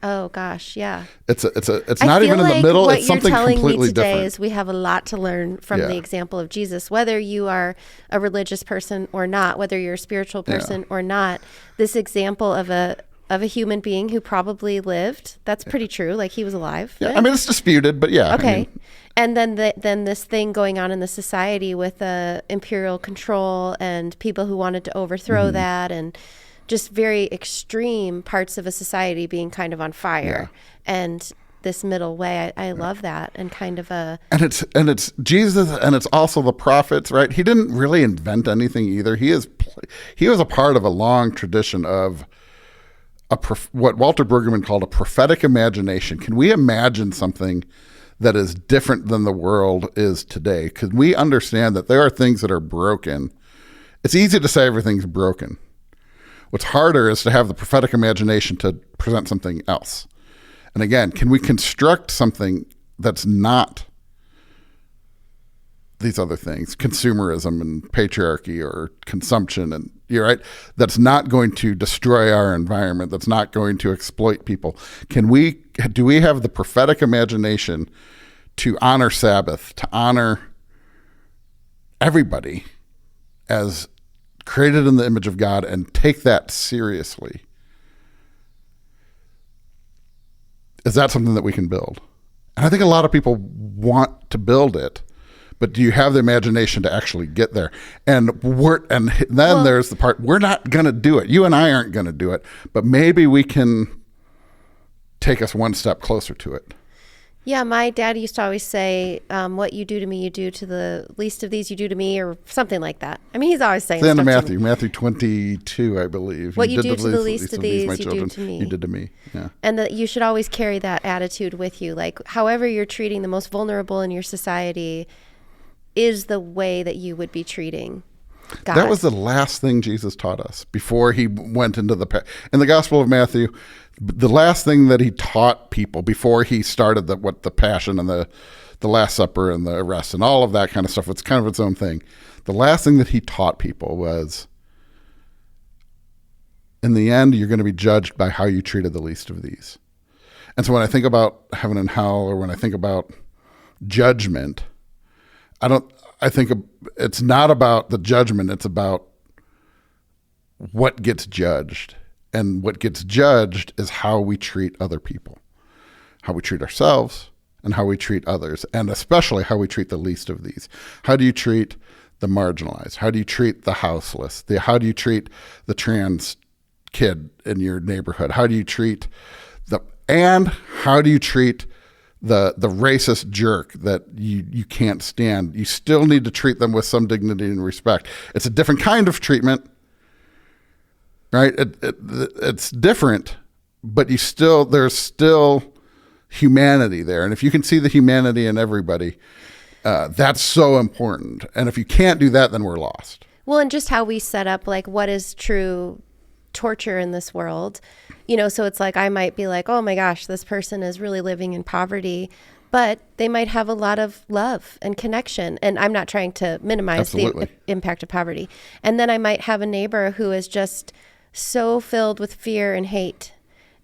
oh gosh, yeah. It's not even in the middle. It's something completely different. What you're telling me today is we have a lot to learn from the example of Jesus. Whether you are a religious person or not, whether you're a spiritual person or not, this example of a human being who probably lived, that's pretty true. Like, he was alive. Yeah, right? I mean, it's disputed, but yeah. Okay. I mean, and then this thing going on in the society with imperial control and people who wanted to overthrow that, and just very extreme parts of a society being kind of on fire. And this middle way, I love that, and kind of a... And it's Jesus, and it's also the prophets, right? He didn't really invent anything either. He was a part of a long tradition of what Walter Brueggemann called a prophetic imagination. Can we imagine something that is different than the world is today? Because we understand that there are things that are broken. It's easy to say everything's broken. What's harder is to have the prophetic imagination to present something else. And again, can we construct something that's not these other things, consumerism and patriarchy or consumption, and you're right, that's not going to destroy our environment, that's not going to exploit people? Do we have the prophetic imagination to honor Sabbath, to honor everybody as created in the image of God, and take that seriously? Is that something that we can build? And I think a lot of people want to build it, but do you have the imagination to actually get there? And then there's the part, we're not going to do it. You and I aren't going to do it, but maybe we can take us one step closer to it. Yeah, my dad used to always say, what you do to me, you do to the least of these, you do to me, or something like that. I mean, he's always saying it's the end stuff of Matthew 22, I believe. What you do to the least of these, my you children, do to me. You did to me, yeah. And that you should always carry that attitude with you. Like, however you're treating the most vulnerable in your society is the way that you would be treating God. That was the last thing Jesus taught us before he went into in the Gospel of Matthew. The last thing that he taught people before he started the Passion and the Last Supper and the arrest and all of that kind of stuff, it's kind of its own thing. The last thing that he taught people was, in the end, you're going to be judged by how you treated the least of these. And so when I think about heaven and hell, or when I think about judgment, I think it's not about the judgment, it's about what gets judged. And what gets judged is how we treat other people, how we treat ourselves, and how we treat others, and especially how we treat the least of these. How do you treat the marginalized? How do you treat the houseless? How do you treat the trans kid in your neighborhood? How do you treat how do you treat the racist jerk that you can't stand? You still need to treat them with some dignity and respect. It's a different kind of treatment. Right, it's different, but there's still humanity there, and if you can see the humanity in everybody, that's so important. And if you can't do that, then we're lost. Well, and just how we set up, like, what is true torture in this world, so it's like I might be like, oh my gosh, this person is really living in poverty, but they might have a lot of love and connection, and I'm not trying to minimize the impact of poverty. And then I might have a neighbor who is just so filled with fear and hate.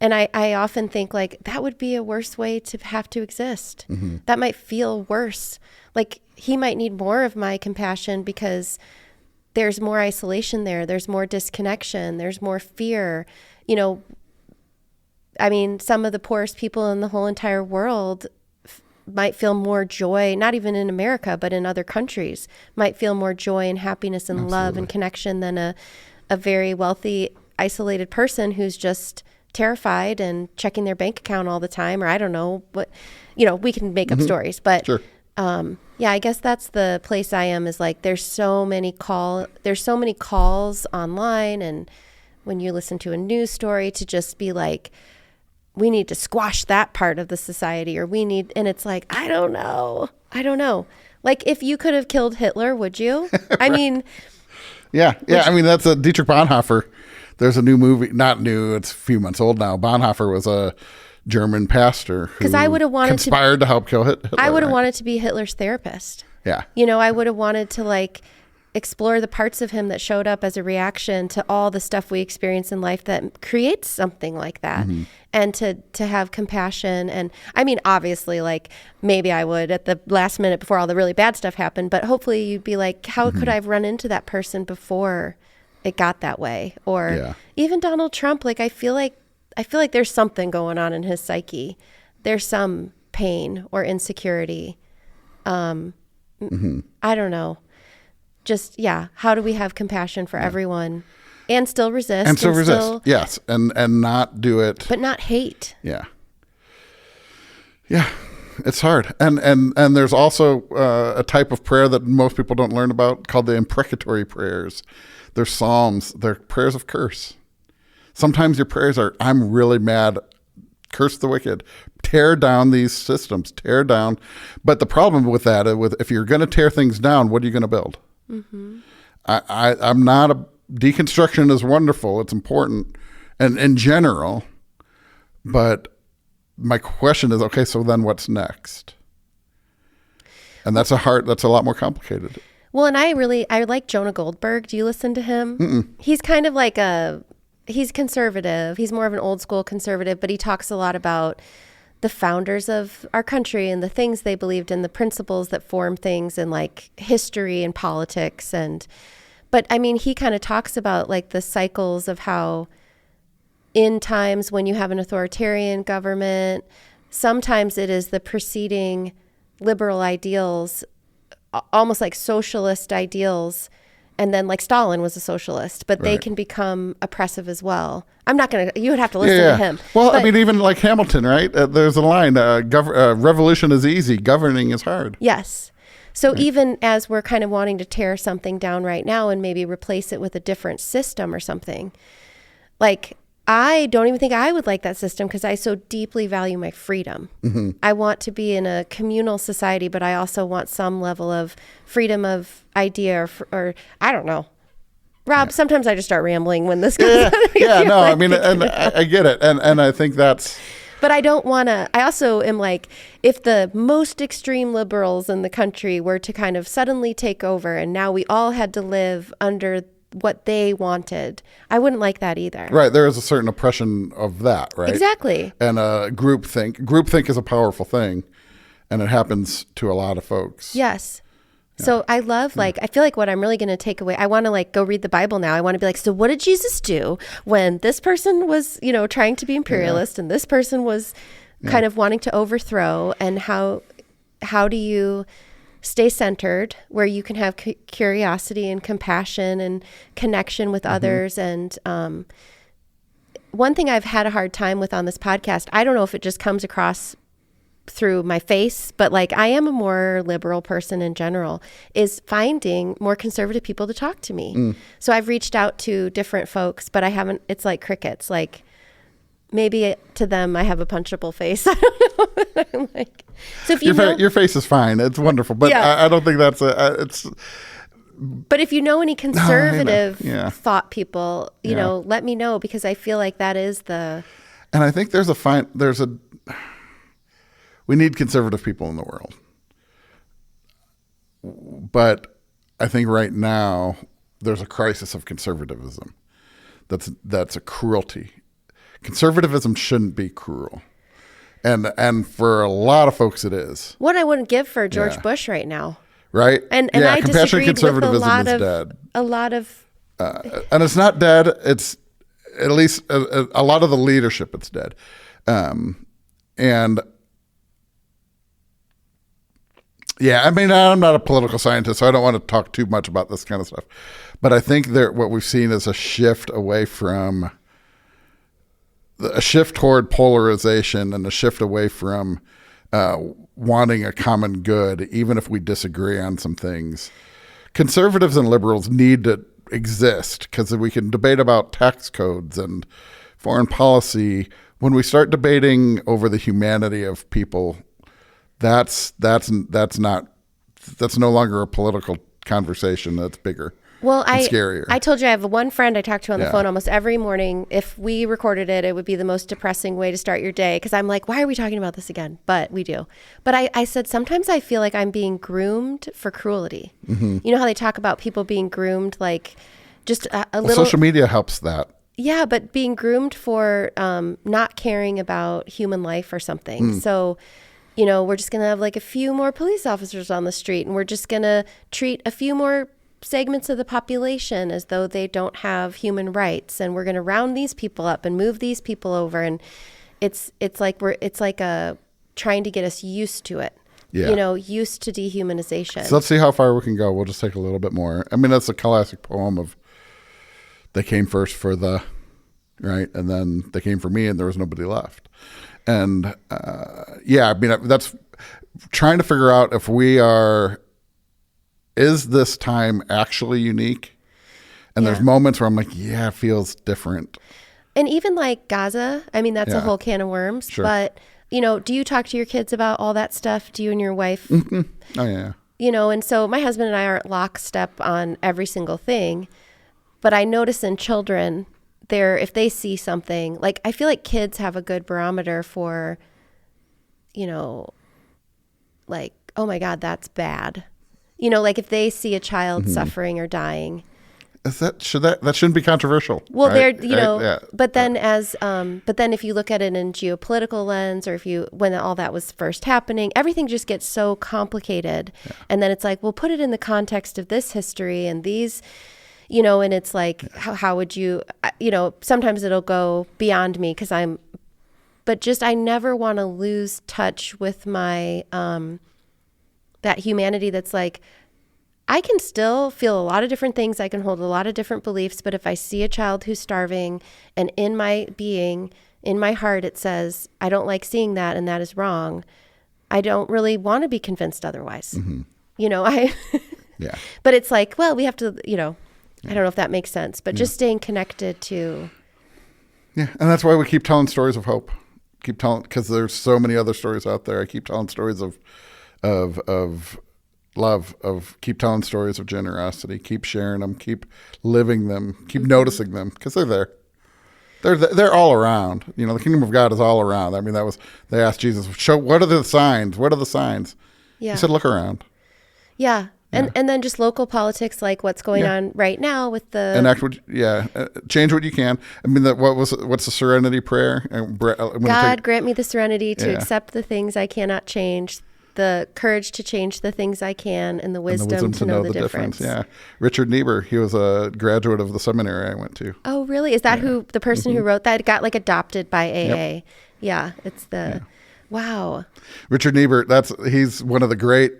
And I often think, like, that would be a worse way to have to exist. Mm-hmm. That might feel worse. Like, he might need more of my compassion because there's more isolation there. There's more disconnection. There's more fear. I mean, some of the poorest people in the whole entire world might feel more joy, not even in America, but in other countries, might feel more joy and happiness and love and connection than a very wealthy, isolated person who's just terrified and checking their bank account all the time, or I don't know, but we can make up stories, but sure. I guess that's the place I am, is like, there's so many calls online, and when you listen to a news story, to just be like, we need to squash that part of the society, and it's like, I don't know. Like, if you could have killed Hitler, would you? I mean, Yeah. I mean, that's a Dietrich Bonhoeffer. There's a new movie, not new, it's a few months old now. Bonhoeffer was a German pastor who conspired to help kill Hitler. I would have wanted to be Hitler's therapist. Yeah. I would have wanted to, like, explore the parts of him that showed up as a reaction to all the stuff we experience in life that creates something like that. Mm-hmm. And to have compassion. And I mean, obviously, like, maybe I would at the last minute before all the really bad stuff happened, but hopefully you'd be like, how could I have run into that person before it got that way? Or even Donald Trump, like, I feel like there's something going on in his psyche. There's some pain or insecurity. I don't know. Just, how do we have compassion for everyone and still resist? Yes. And not do it. But not hate. Yeah. Yeah. It's hard. And there's also a type of prayer that most people don't learn about called the imprecatory prayers. They're psalms. They're prayers of curse. Sometimes your prayers are, I'm really mad curse the wicked, tear down these systems, tear down. But the problem with that, if you're going to tear things down, what are you going to build? I'm not deconstruction is wonderful. It's important and in general, but my question is, okay, so then what's next? And that's a lot more complicated. Well, and I like Jonah Goldberg. Do you listen to him? Mm-mm. He's kind of like he's conservative. He's more of an old school conservative, but he talks a lot about the founders of our country and the things they believed in, the principles that form things, and like history and politics. But I mean, he kind of talks about like the cycles of how in times when you have an authoritarian government, sometimes it is the preceding liberal ideals, almost like socialist ideals. And then like Stalin was a socialist, but they can become oppressive as well. I'm not going to, you would have to listen to him. Well, I mean, even like Hamilton, right? There's a line, revolution is easy, governing is hard. Yes. So even as we're kind of wanting to tear something down right now and maybe replace it with a different system or something, like I don't even think I would like that system because I so deeply value my freedom. Mm-hmm. I want to be in a communal society, but I also want some level of freedom of idea or I don't know. Rob, sometimes I just start rambling when this goes on. I mean, and I get it. And I think that's... But I don't want to, I also am like, if the most extreme liberals in the country were to kind of suddenly take over and now we all had to live under what they wanted, I wouldn't like that either. Right. There is a certain oppression of that, right? Exactly. And groupthink. Groupthink is a powerful thing, and it happens to a lot of folks. Yes. So I love, like, I feel like what I'm really going to take away, I want to like go read the Bible now. I want to be like, so what did Jesus do when this person was, trying to be imperialist and this person was kind of wanting to overthrow, and how do you stay centered where you can have curiosity and compassion and connection with others. And one thing I've had a hard time with on this podcast, I don't know if it just comes across through my face, but like I am a more liberal person in general, is finding more conservative people to talk to me. So I've reached out to different folks, but I haven't, it's like crickets. Like maybe to them I have a punchable face. I don't know. I'm like, so if your face is fine, it's wonderful, but I don't think that's it's. But if you know any conservative thought people, let me know, because I feel like that is the. And I think we need conservative people in the world. But I think right now there's a crisis of conservatism. That's a cruelty. Conservatism shouldn't be cruel. And for a lot of folks it is. What I wouldn't give for George Bush right now. Right? And I compassionate conservatism is dead. A lot of and it's not dead, it's at least a lot of the leadership, it's dead. And I mean, I'm not a political scientist, so I don't want to talk too much about this kind of stuff. But I think what we've seen is a shift toward polarization, and a shift away from wanting a common good, even if we disagree on some things. Conservatives and liberals need to exist because we can debate about tax codes and foreign policy. When we start debating over the humanity of people, that's no longer a political conversation. That's bigger. Well, scarier. I told you I have one friend I talk to on the phone almost every morning. If we recorded it, it would be the most depressing way to start your day, because I'm like, why are we talking about this again? But we do. But I said, sometimes I feel like I'm being groomed for cruelty. Mm-hmm. You know how they talk about people being groomed, like just a little. Social media helps that. Yeah, but being groomed for not caring about human life or something. So, we're just going to have like a few more police officers on the street, and we're just going to treat a few more segments of the population as though they don't have human rights, and we're going to round these people up and move these people over, and it's like trying to get us used to it. Used to dehumanization. So let's see how far we can go. We'll just take a little bit more. I mean, that's a classic poem of they came first for the right, and then they came for me, and there was nobody left. And I mean, that's trying to figure out if is this time actually unique? And there's moments where I'm like, it feels different. And even like Gaza, I mean, that's a whole can of worms. Sure. But, do you talk to your kids about all that stuff? Do you and your wife? Mm-hmm. Oh, yeah. And so my husband and I aren't lockstep on every single thing. But I notice in children, if they see something, like I feel like kids have a good barometer for, like, oh my God, that's bad. Like if they see a child suffering or dying. That shouldn't be controversial. Well, right? But then but then if you look at it in geopolitical lens, or when all that was first happening, everything just gets so complicated. Yeah. And then it's like, well, put it in the context of this history and these, and it's like, how would you, sometimes it'll go beyond me because I never want to lose touch with my, that humanity that's like, I can still feel a lot of different things. I can hold a lot of different beliefs. But if I see a child who's starving and in my being, in my heart, it says, I don't like seeing that and that is wrong, I don't really want to be convinced otherwise. Mm-hmm. Yeah. But it's like, well, we have to, I don't know if that makes sense, but just staying connected to. Yeah. And that's why we keep telling stories of hope. Keep telling, because there's so many other stories out there. I keep telling stories of love, keep telling stories of generosity, keep sharing them, keep living them, keep noticing them, because they're there. They're all around. The kingdom of God is all around. I mean, they asked Jesus, what are the signs? What are the signs? Yeah. He said, look around. Yeah. And then just local politics, like what's going on right now with the change what you can. I mean, what's the serenity prayer? God grant me the serenity to accept the things I cannot change, the courage to change the things I can, and the wisdom to know the difference. Yeah, Richard Niebuhr, he was a graduate of the seminary I went to. Oh, really? Is that who the person who wrote that got like adopted by AA? Yep. Yeah, it's wow. Richard Niebuhr, he's one of the great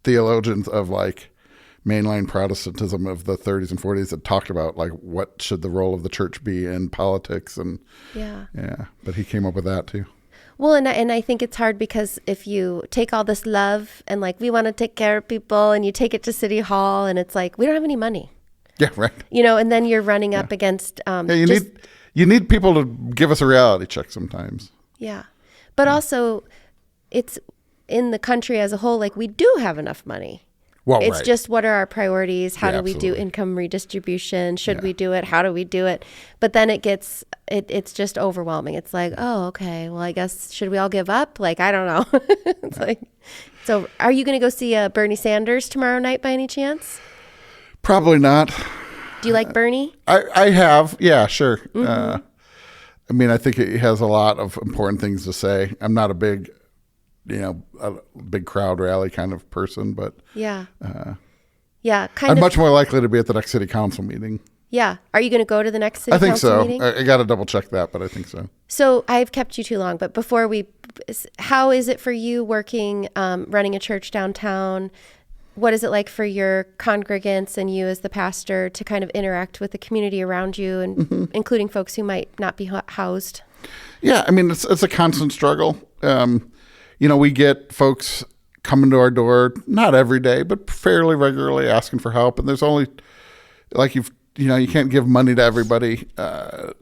theologians of like mainline Protestantism of the 30s and 40s that talked about like what should the role of the church be in politics, and but he came up with that too. Well, and I think it's hard because if you take all this love and like we want to take care of people and you take it to City Hall and it's like we don't have any money. Yeah, right. And then you're running up against you need people to give us a reality check sometimes. Yeah. But also it's in the country as a whole, like we do have enough money. Well, it's just what are our priorities? How do we do income redistribution? Should we do it? How do we do it? But then it's just overwhelming. It's like, oh, okay, well, I guess, should we all give up? Like, I don't know. It's like, so are you going to go see Bernie Sanders tomorrow night by any chance? Probably not. Do you like Bernie? I have. Yeah, sure. Mm-hmm. I mean, I think he has a lot of important things to say. I'm not a big crowd rally kind of person, but I'm much more likely to be at the next city council meeting. Yeah. Are you going to go to the next city council meeting? I got to double check that, but I think so. So I've kept you too long, but how is it for you working, running a church downtown? What is it like for your congregants and you as the pastor to kind of interact with the community around you, and including folks who might not be housed? Yeah, I mean, it's a constant struggle. We get folks coming to our door, not every day, but fairly regularly asking for help. And there's only, like, you can't give money to everybody. I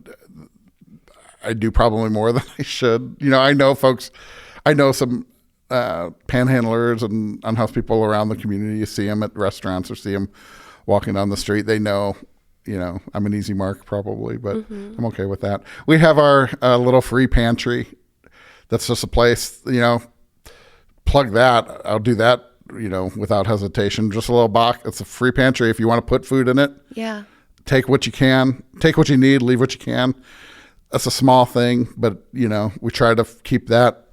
do probably more than I should. I know some panhandlers and unhoused people around the community. You see them at restaurants or see them walking down the street. They know, I'm an easy mark probably, but I'm okay with that. We have our little free pantry. That's just a place, plug that. I'll do that, without hesitation. Just a little box. It's a free pantry. If you want to put food in it, take what you can, take what you need, leave what you can. That's a small thing, but, we try to keep that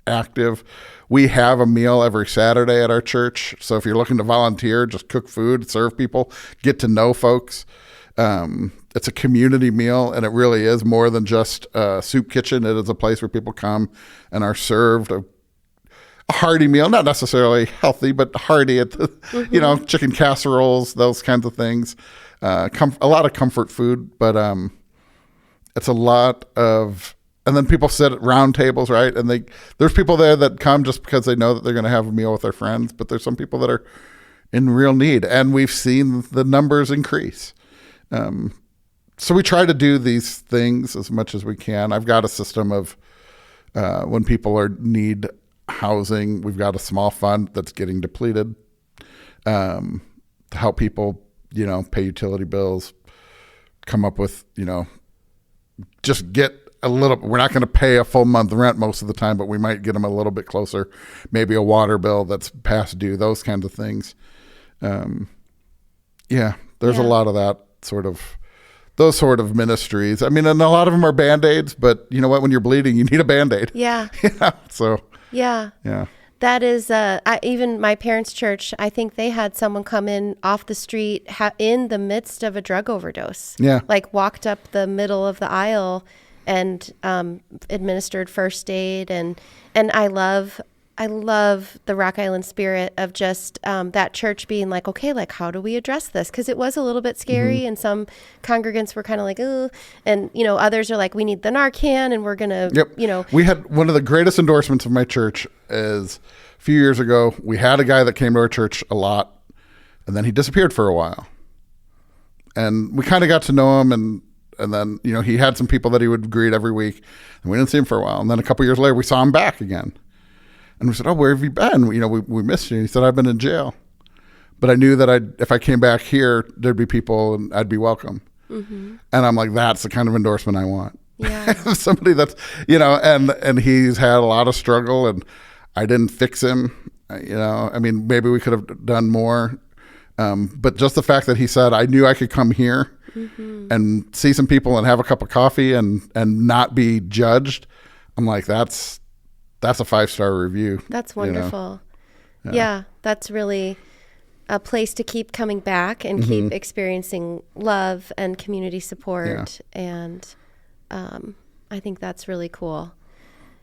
active. We have a meal every Saturday at our church. So if you're looking to volunteer, just cook food, serve people, get to know folks. It's a community meal, and it really is more than just a soup kitchen. It is a place where people come and are served a hearty meal, not necessarily healthy, but hearty. Chicken casseroles, those kinds of things. A lot of comfort food, but it's a lot of. And then people sit at round tables, right? And there's people there that come just because they know that they're going to have a meal with their friends. But there's some people that are in real need, and we've seen the numbers increase. So we try to do these things as much as we can. I've got a system of when people need housing, we've got a small fund that's getting depleted to help people, pay utility bills, come up with, just get a little. We're not going to pay a full month rent most of the time, but we might get them a little bit closer. Maybe a water bill that's past due, those kinds of things. There's a lot of that those sort of ministries. I mean, and a lot of them are Band-Aids, but you know what? When you're bleeding, you need a Band-Aid. Yeah. So. Yeah. Yeah. That is, even my parents' church, I think they had someone come in off the street in the midst of a drug overdose. Yeah. Like walked up the middle of the aisle and administered first aid. And I love the Rock Island spirit of just that church being like, okay, like how do we address this? Because it was a little bit scary, and some congregants were kind of like, oh, and others are like, we need the Narcan, and we're gonna, We had one of the greatest endorsements of my church is a few years ago. We had a guy that came to our church a lot, and then he disappeared for a while, and we kind of got to know him, and then he had some people that he would greet every week, and we didn't see him for a while, and then a couple years later we saw him back again. And we said, oh, where have you been? We missed you. And he said, I've been in jail. But I knew that if I came back here, there'd be people and I'd be welcome. Mm-hmm. And I'm like, that's the kind of endorsement I want. Yeah. Somebody that's, and he's had a lot of struggle and I didn't fix him. I mean, maybe we could have done more. But just the fact that he said, I knew I could come here and see some people and have a cup of coffee and not be judged. I'm like, that's a 5-star review. That's wonderful. Yeah, that's really a place to keep coming back and keep experiencing love and community support. Yeah. And I think that's really cool.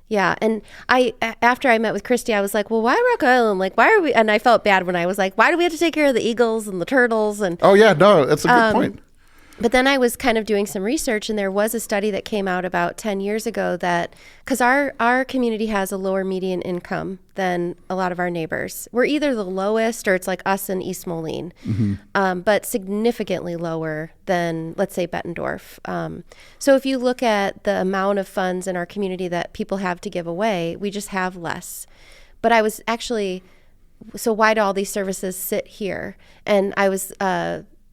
Yeah. And after I met with Christy, I was like, well, why Rock Island? Like, why are we? And I felt bad when I was like, why do we have to take care of the eagles and the turtles? And oh, yeah, no, that's a good point. But then I was kind of doing some research, and there was a study that came out about 10 years ago that, because our community has a lower median income than a lot of our neighbors. We're either the lowest or it's like us and East Moline, but significantly lower than, let's say, Bettendorf. So if you look at the amount of funds in our community that people have to give away, we just have less. But I was actually, so why do all these services sit here? And I was...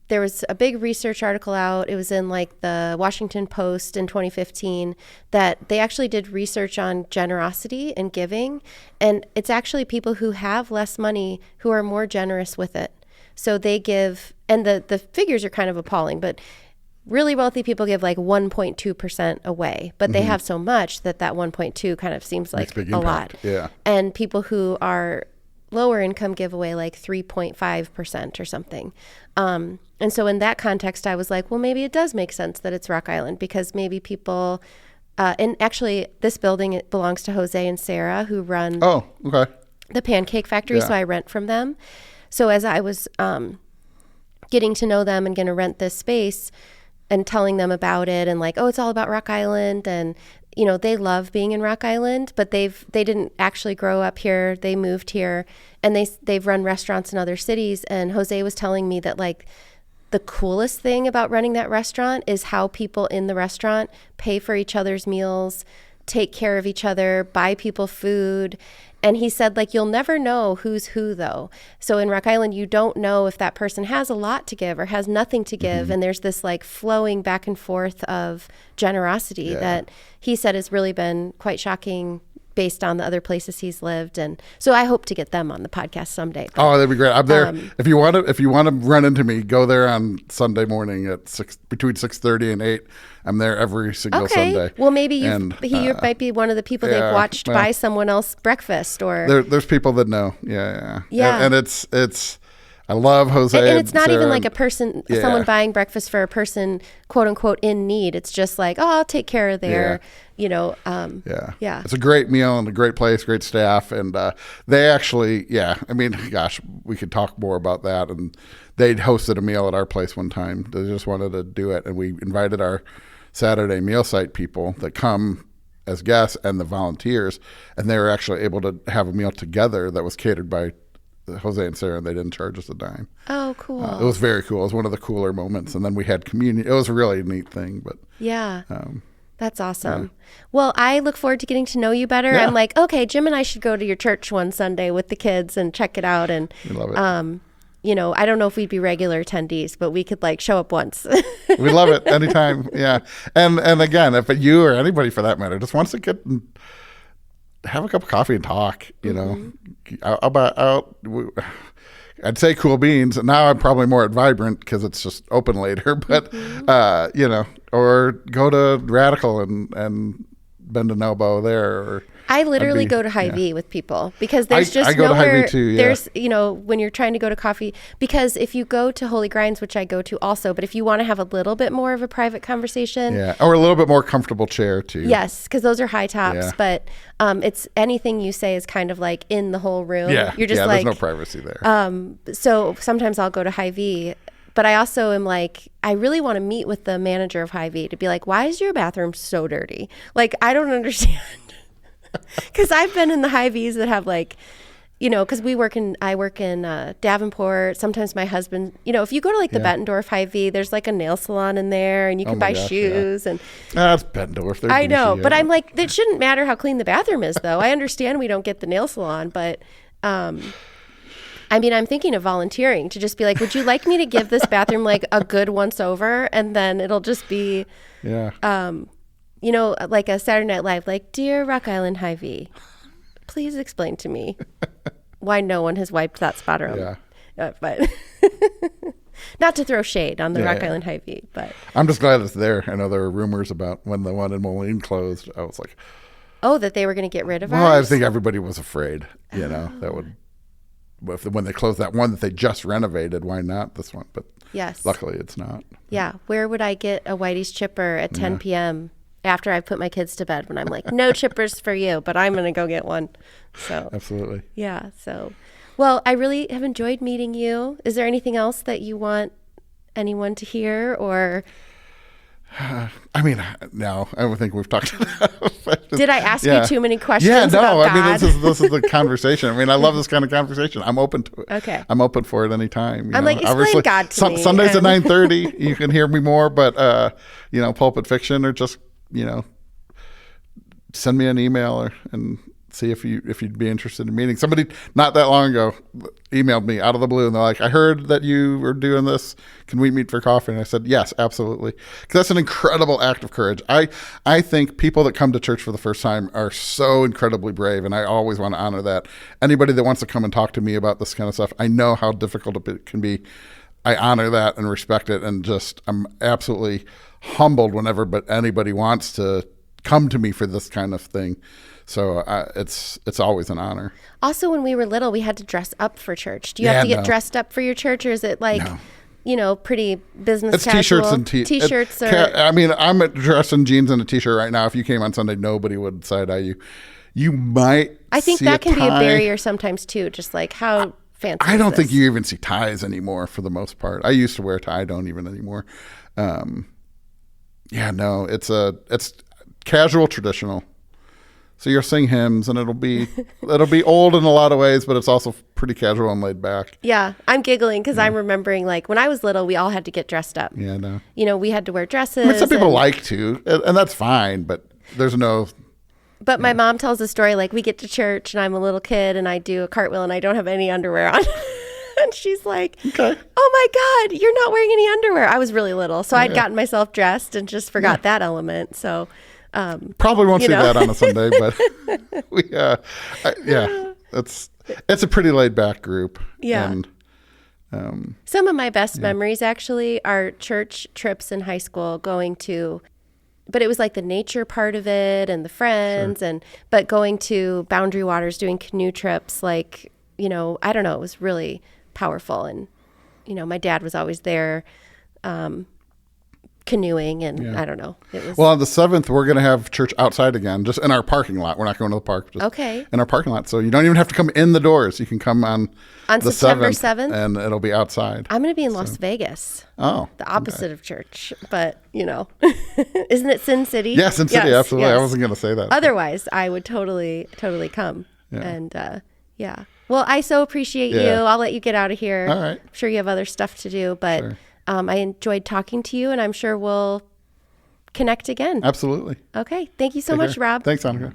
there was a big research article out. It was in like the Washington Post in 2015 that they actually did research on generosity and giving. And it's actually people who have less money who are more generous with it. So they give, and the figures are kind of appalling, but really wealthy people give like 1.2% away, but they have so much that 1.2 kind of seems like a lot. Yeah. And people who are lower income give away like 3.5% or something. And so in that context, I was like, well, maybe it does make sense that it's Rock Island, because maybe people, and actually this building, it belongs to Jose and Sarah, who run the Pancake Factory. Yeah. So I rent from them. So as I was getting to know them and going to rent this space and telling them about it and like, oh, it's all about Rock Island, and they love being in Rock Island, but they didn't actually grow up here. They moved here, and they've run restaurants in other cities. And Jose was telling me that like the coolest thing about running that restaurant is how people in the restaurant pay for each other's meals, take care of each other, buy people food. And he said, like, you'll never know who's who, though. So in Rock Island, you don't know if that person has a lot to give or has nothing to give. And there's this like flowing back and forth of generosity that he said has really been quite shocking based on the other places he's lived. And so I hope to get them on the podcast someday. But, oh, that'd be great. I'm there. If you want to run into me, go there on Sunday morning at between 6:30 and 8. I'm there every single Sunday. Well, maybe he might be one of the people they've watched buy someone else breakfast, or there's people that know. Yeah. And it's I love Jose. And it's not even like a person, someone buying breakfast for a person, quote unquote, in need. It's just like, oh, I'll take care of their, It's a great meal and a great place, great staff. And they actually, I mean, gosh, we could talk more about that. And they'd hosted a meal at our place one time. They just wanted to do it. And we invited our Saturday meal site people that come as guests and the volunteers. And they were actually able to have a meal together that was catered by Jose and Sarah, and they didn't charge us a dime. Oh, cool. It was very cool. It was one of the cooler moments. And then we had communion. It was a really neat thing. But yeah. That's awesome. Well, I look forward to getting to know you better. Yeah. I'm like, okay, Jim and I should go to your church one Sunday with the kids and check it out. And we love it. you know, I don't know if we'd be regular attendees, but we could like show up once. We love it anytime. Yeah. And again, if you or anybody for that matter just wants to get and have a cup of coffee and talk, you know, I'd say Cool Beans. Now I'm probably more at Vibrant because it's just open later, but you know, or go to Radical and bend an elbow there. Or I literally go to Hy-Vee with people because there's just I go nowhere. to Hy-Vee too, yeah. There's, you know, when you're trying to go to coffee, because if you go to Holy Grinds, which I go to also, but if you want to have a little bit more of a private conversation, or a little bit more comfortable chair too. Yes, because those are high tops, Yeah. but it's anything you say is kind of like in the whole room. Yeah, You're just like, there's no privacy there. so sometimes I'll go to Hy-Vee, but I also am like, I really want to meet with the manager of Hy-Vee to be like, why is your bathroom so dirty? Like, I don't understand. Because I've been in the Hy-Vees that have like, you know, because I work in Davenport. Sometimes my husband, you know, if you go to like the Bettendorf Hy-Vee, there's like a nail salon in there and you can buy shoes. And That's Bettendorf. I know, but I'm like, it shouldn't matter how clean the bathroom is though. I understand we don't get the nail salon, but I mean, I'm thinking of volunteering to just be like, would you like me to give this bathroom like a good once over? And then it'll just be, you know, like a Saturday Night Live, like, dear Rock Island Hy-Vee, please explain to me why no one has wiped that spot around. Yeah. But not to throw shade on the Rock Island Hy-Vee, but I'm just glad it's there. I know there were rumors about when the one in Moline closed. I was like, oh, that they were going to get rid of well, ours? I think everybody was afraid, you know, that would, when they closed that one that they just renovated, why not this one? But yes, luckily it's not. Yeah. Where would I get a Whitey's chipper at 10 p.m. after I put my kids to bed when I'm like, no chippers for you, but I'm going to go get one. So absolutely. Yeah. So, well, I really have enjoyed meeting you. Is there anything else that you want anyone to hear or? I mean, no, I don't think we've talked about Did I ask you too many questions? Yeah, no, about I mean, God? this is the conversation. I mean, I love this kind of conversation. I'm open to it. Okay. I'm open for it anytime. I'm like, explain God to me. Sundays at 9:30, you can hear me more, but, you know, Pulpit Fiction or just, you know, send me an email and see if you'd be interested in meeting. Somebody not that long ago emailed me out of the blue and they're like, I heard that you were doing this. Can we meet for coffee? And I said, yes, absolutely. Because that's an incredible act of courage. I think people that come to church for the first time are so incredibly brave, and I always want to honor that. Anybody that wants to come and talk to me about this kind of stuff, I know how difficult it can be. I honor that and respect it, and just I'm absolutely humbled whenever anybody wants to come to me for this kind of thing. So it's always an honor. Also, when we were little, we had to dress up for church. Do you have to get dressed up for your church, or is it like, you know, pretty business it's casual? T-shirts and T-shirts. I mean, I'm dressed in jeans and a T-shirt right now. If you came on Sunday, nobody would side-eye you. You might I think see that can be a tie. barrier sometimes, too, just like how fancy I don't think this? you even see ties anymore for the most part. I used to wear a tie. I don't even anymore. It's casual, traditional. So you'll sing hymns, and it'll be old in a lot of ways, but it's also pretty casual and laid back. Yeah, I'm giggling because I'm remembering like when I was little, we all had to get dressed up. Yeah, no. You know, we had to wear dresses. I mean, some people like to, and that's fine, but there's no. But my mom tells a story like we get to church and I'm a little kid and I do a cartwheel and I don't have any underwear on. And she's like, okay. Oh my God, you're not wearing any underwear. I was really little. So I'd gotten myself dressed and just forgot that element. So probably won't see that on a Sunday, but it's a pretty laid back group. Yeah. And some of my best memories actually are church trips in high school going to, but it was like the nature part of it and the friends but going to Boundary Waters, doing canoe trips, like, you know, I don't know, it was really powerful. And, you know, my dad was always there, canoeing, and I don't know. It was on the 7th, we're going to have church outside again, just in our parking lot. We're not going to the park. Just in our parking lot. So you don't even have to come in the doors. You can come on the September 7th, and it'll be outside. I'm going to be in Las Vegas. Oh, the opposite of church, but you know, isn't it Sin City? Yeah, Sin City, absolutely. Yes. I wasn't going to say that. Otherwise, I would totally come. And Well, I so appreciate you. I'll let you get out of here. All right. I'm sure you have other stuff to do, but Sure. I enjoyed talking to you, and I'm sure we'll connect again. Absolutely. Okay. Thank you so Take much, care. Rob. Thanks, Annika.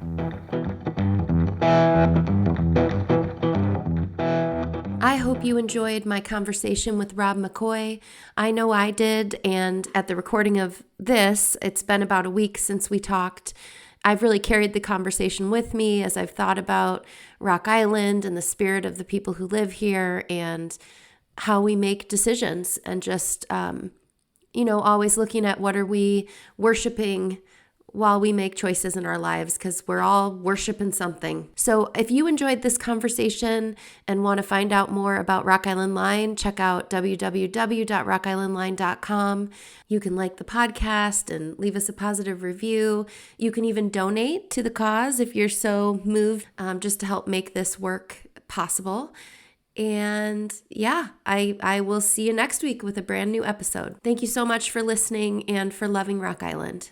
I hope you enjoyed my conversation with Rob McCoy. I know I did, and at the recording of this, it's been about a week since we talked. I've really carried the conversation with me as I've thought about Rock Island and the spirit of the people who live here and how we make decisions and just, always looking at what are we worshiping while we make choices in our lives, because we're all worshiping something. So if you enjoyed this conversation and want to find out more about Rock Island Line, check out www.rockislandline.com. You can like the podcast and leave us a positive review. You can even donate to the cause if you're so moved, just to help make this work possible. And yeah, I will see you next week with a brand new episode. Thank you so much for listening and for loving Rock Island.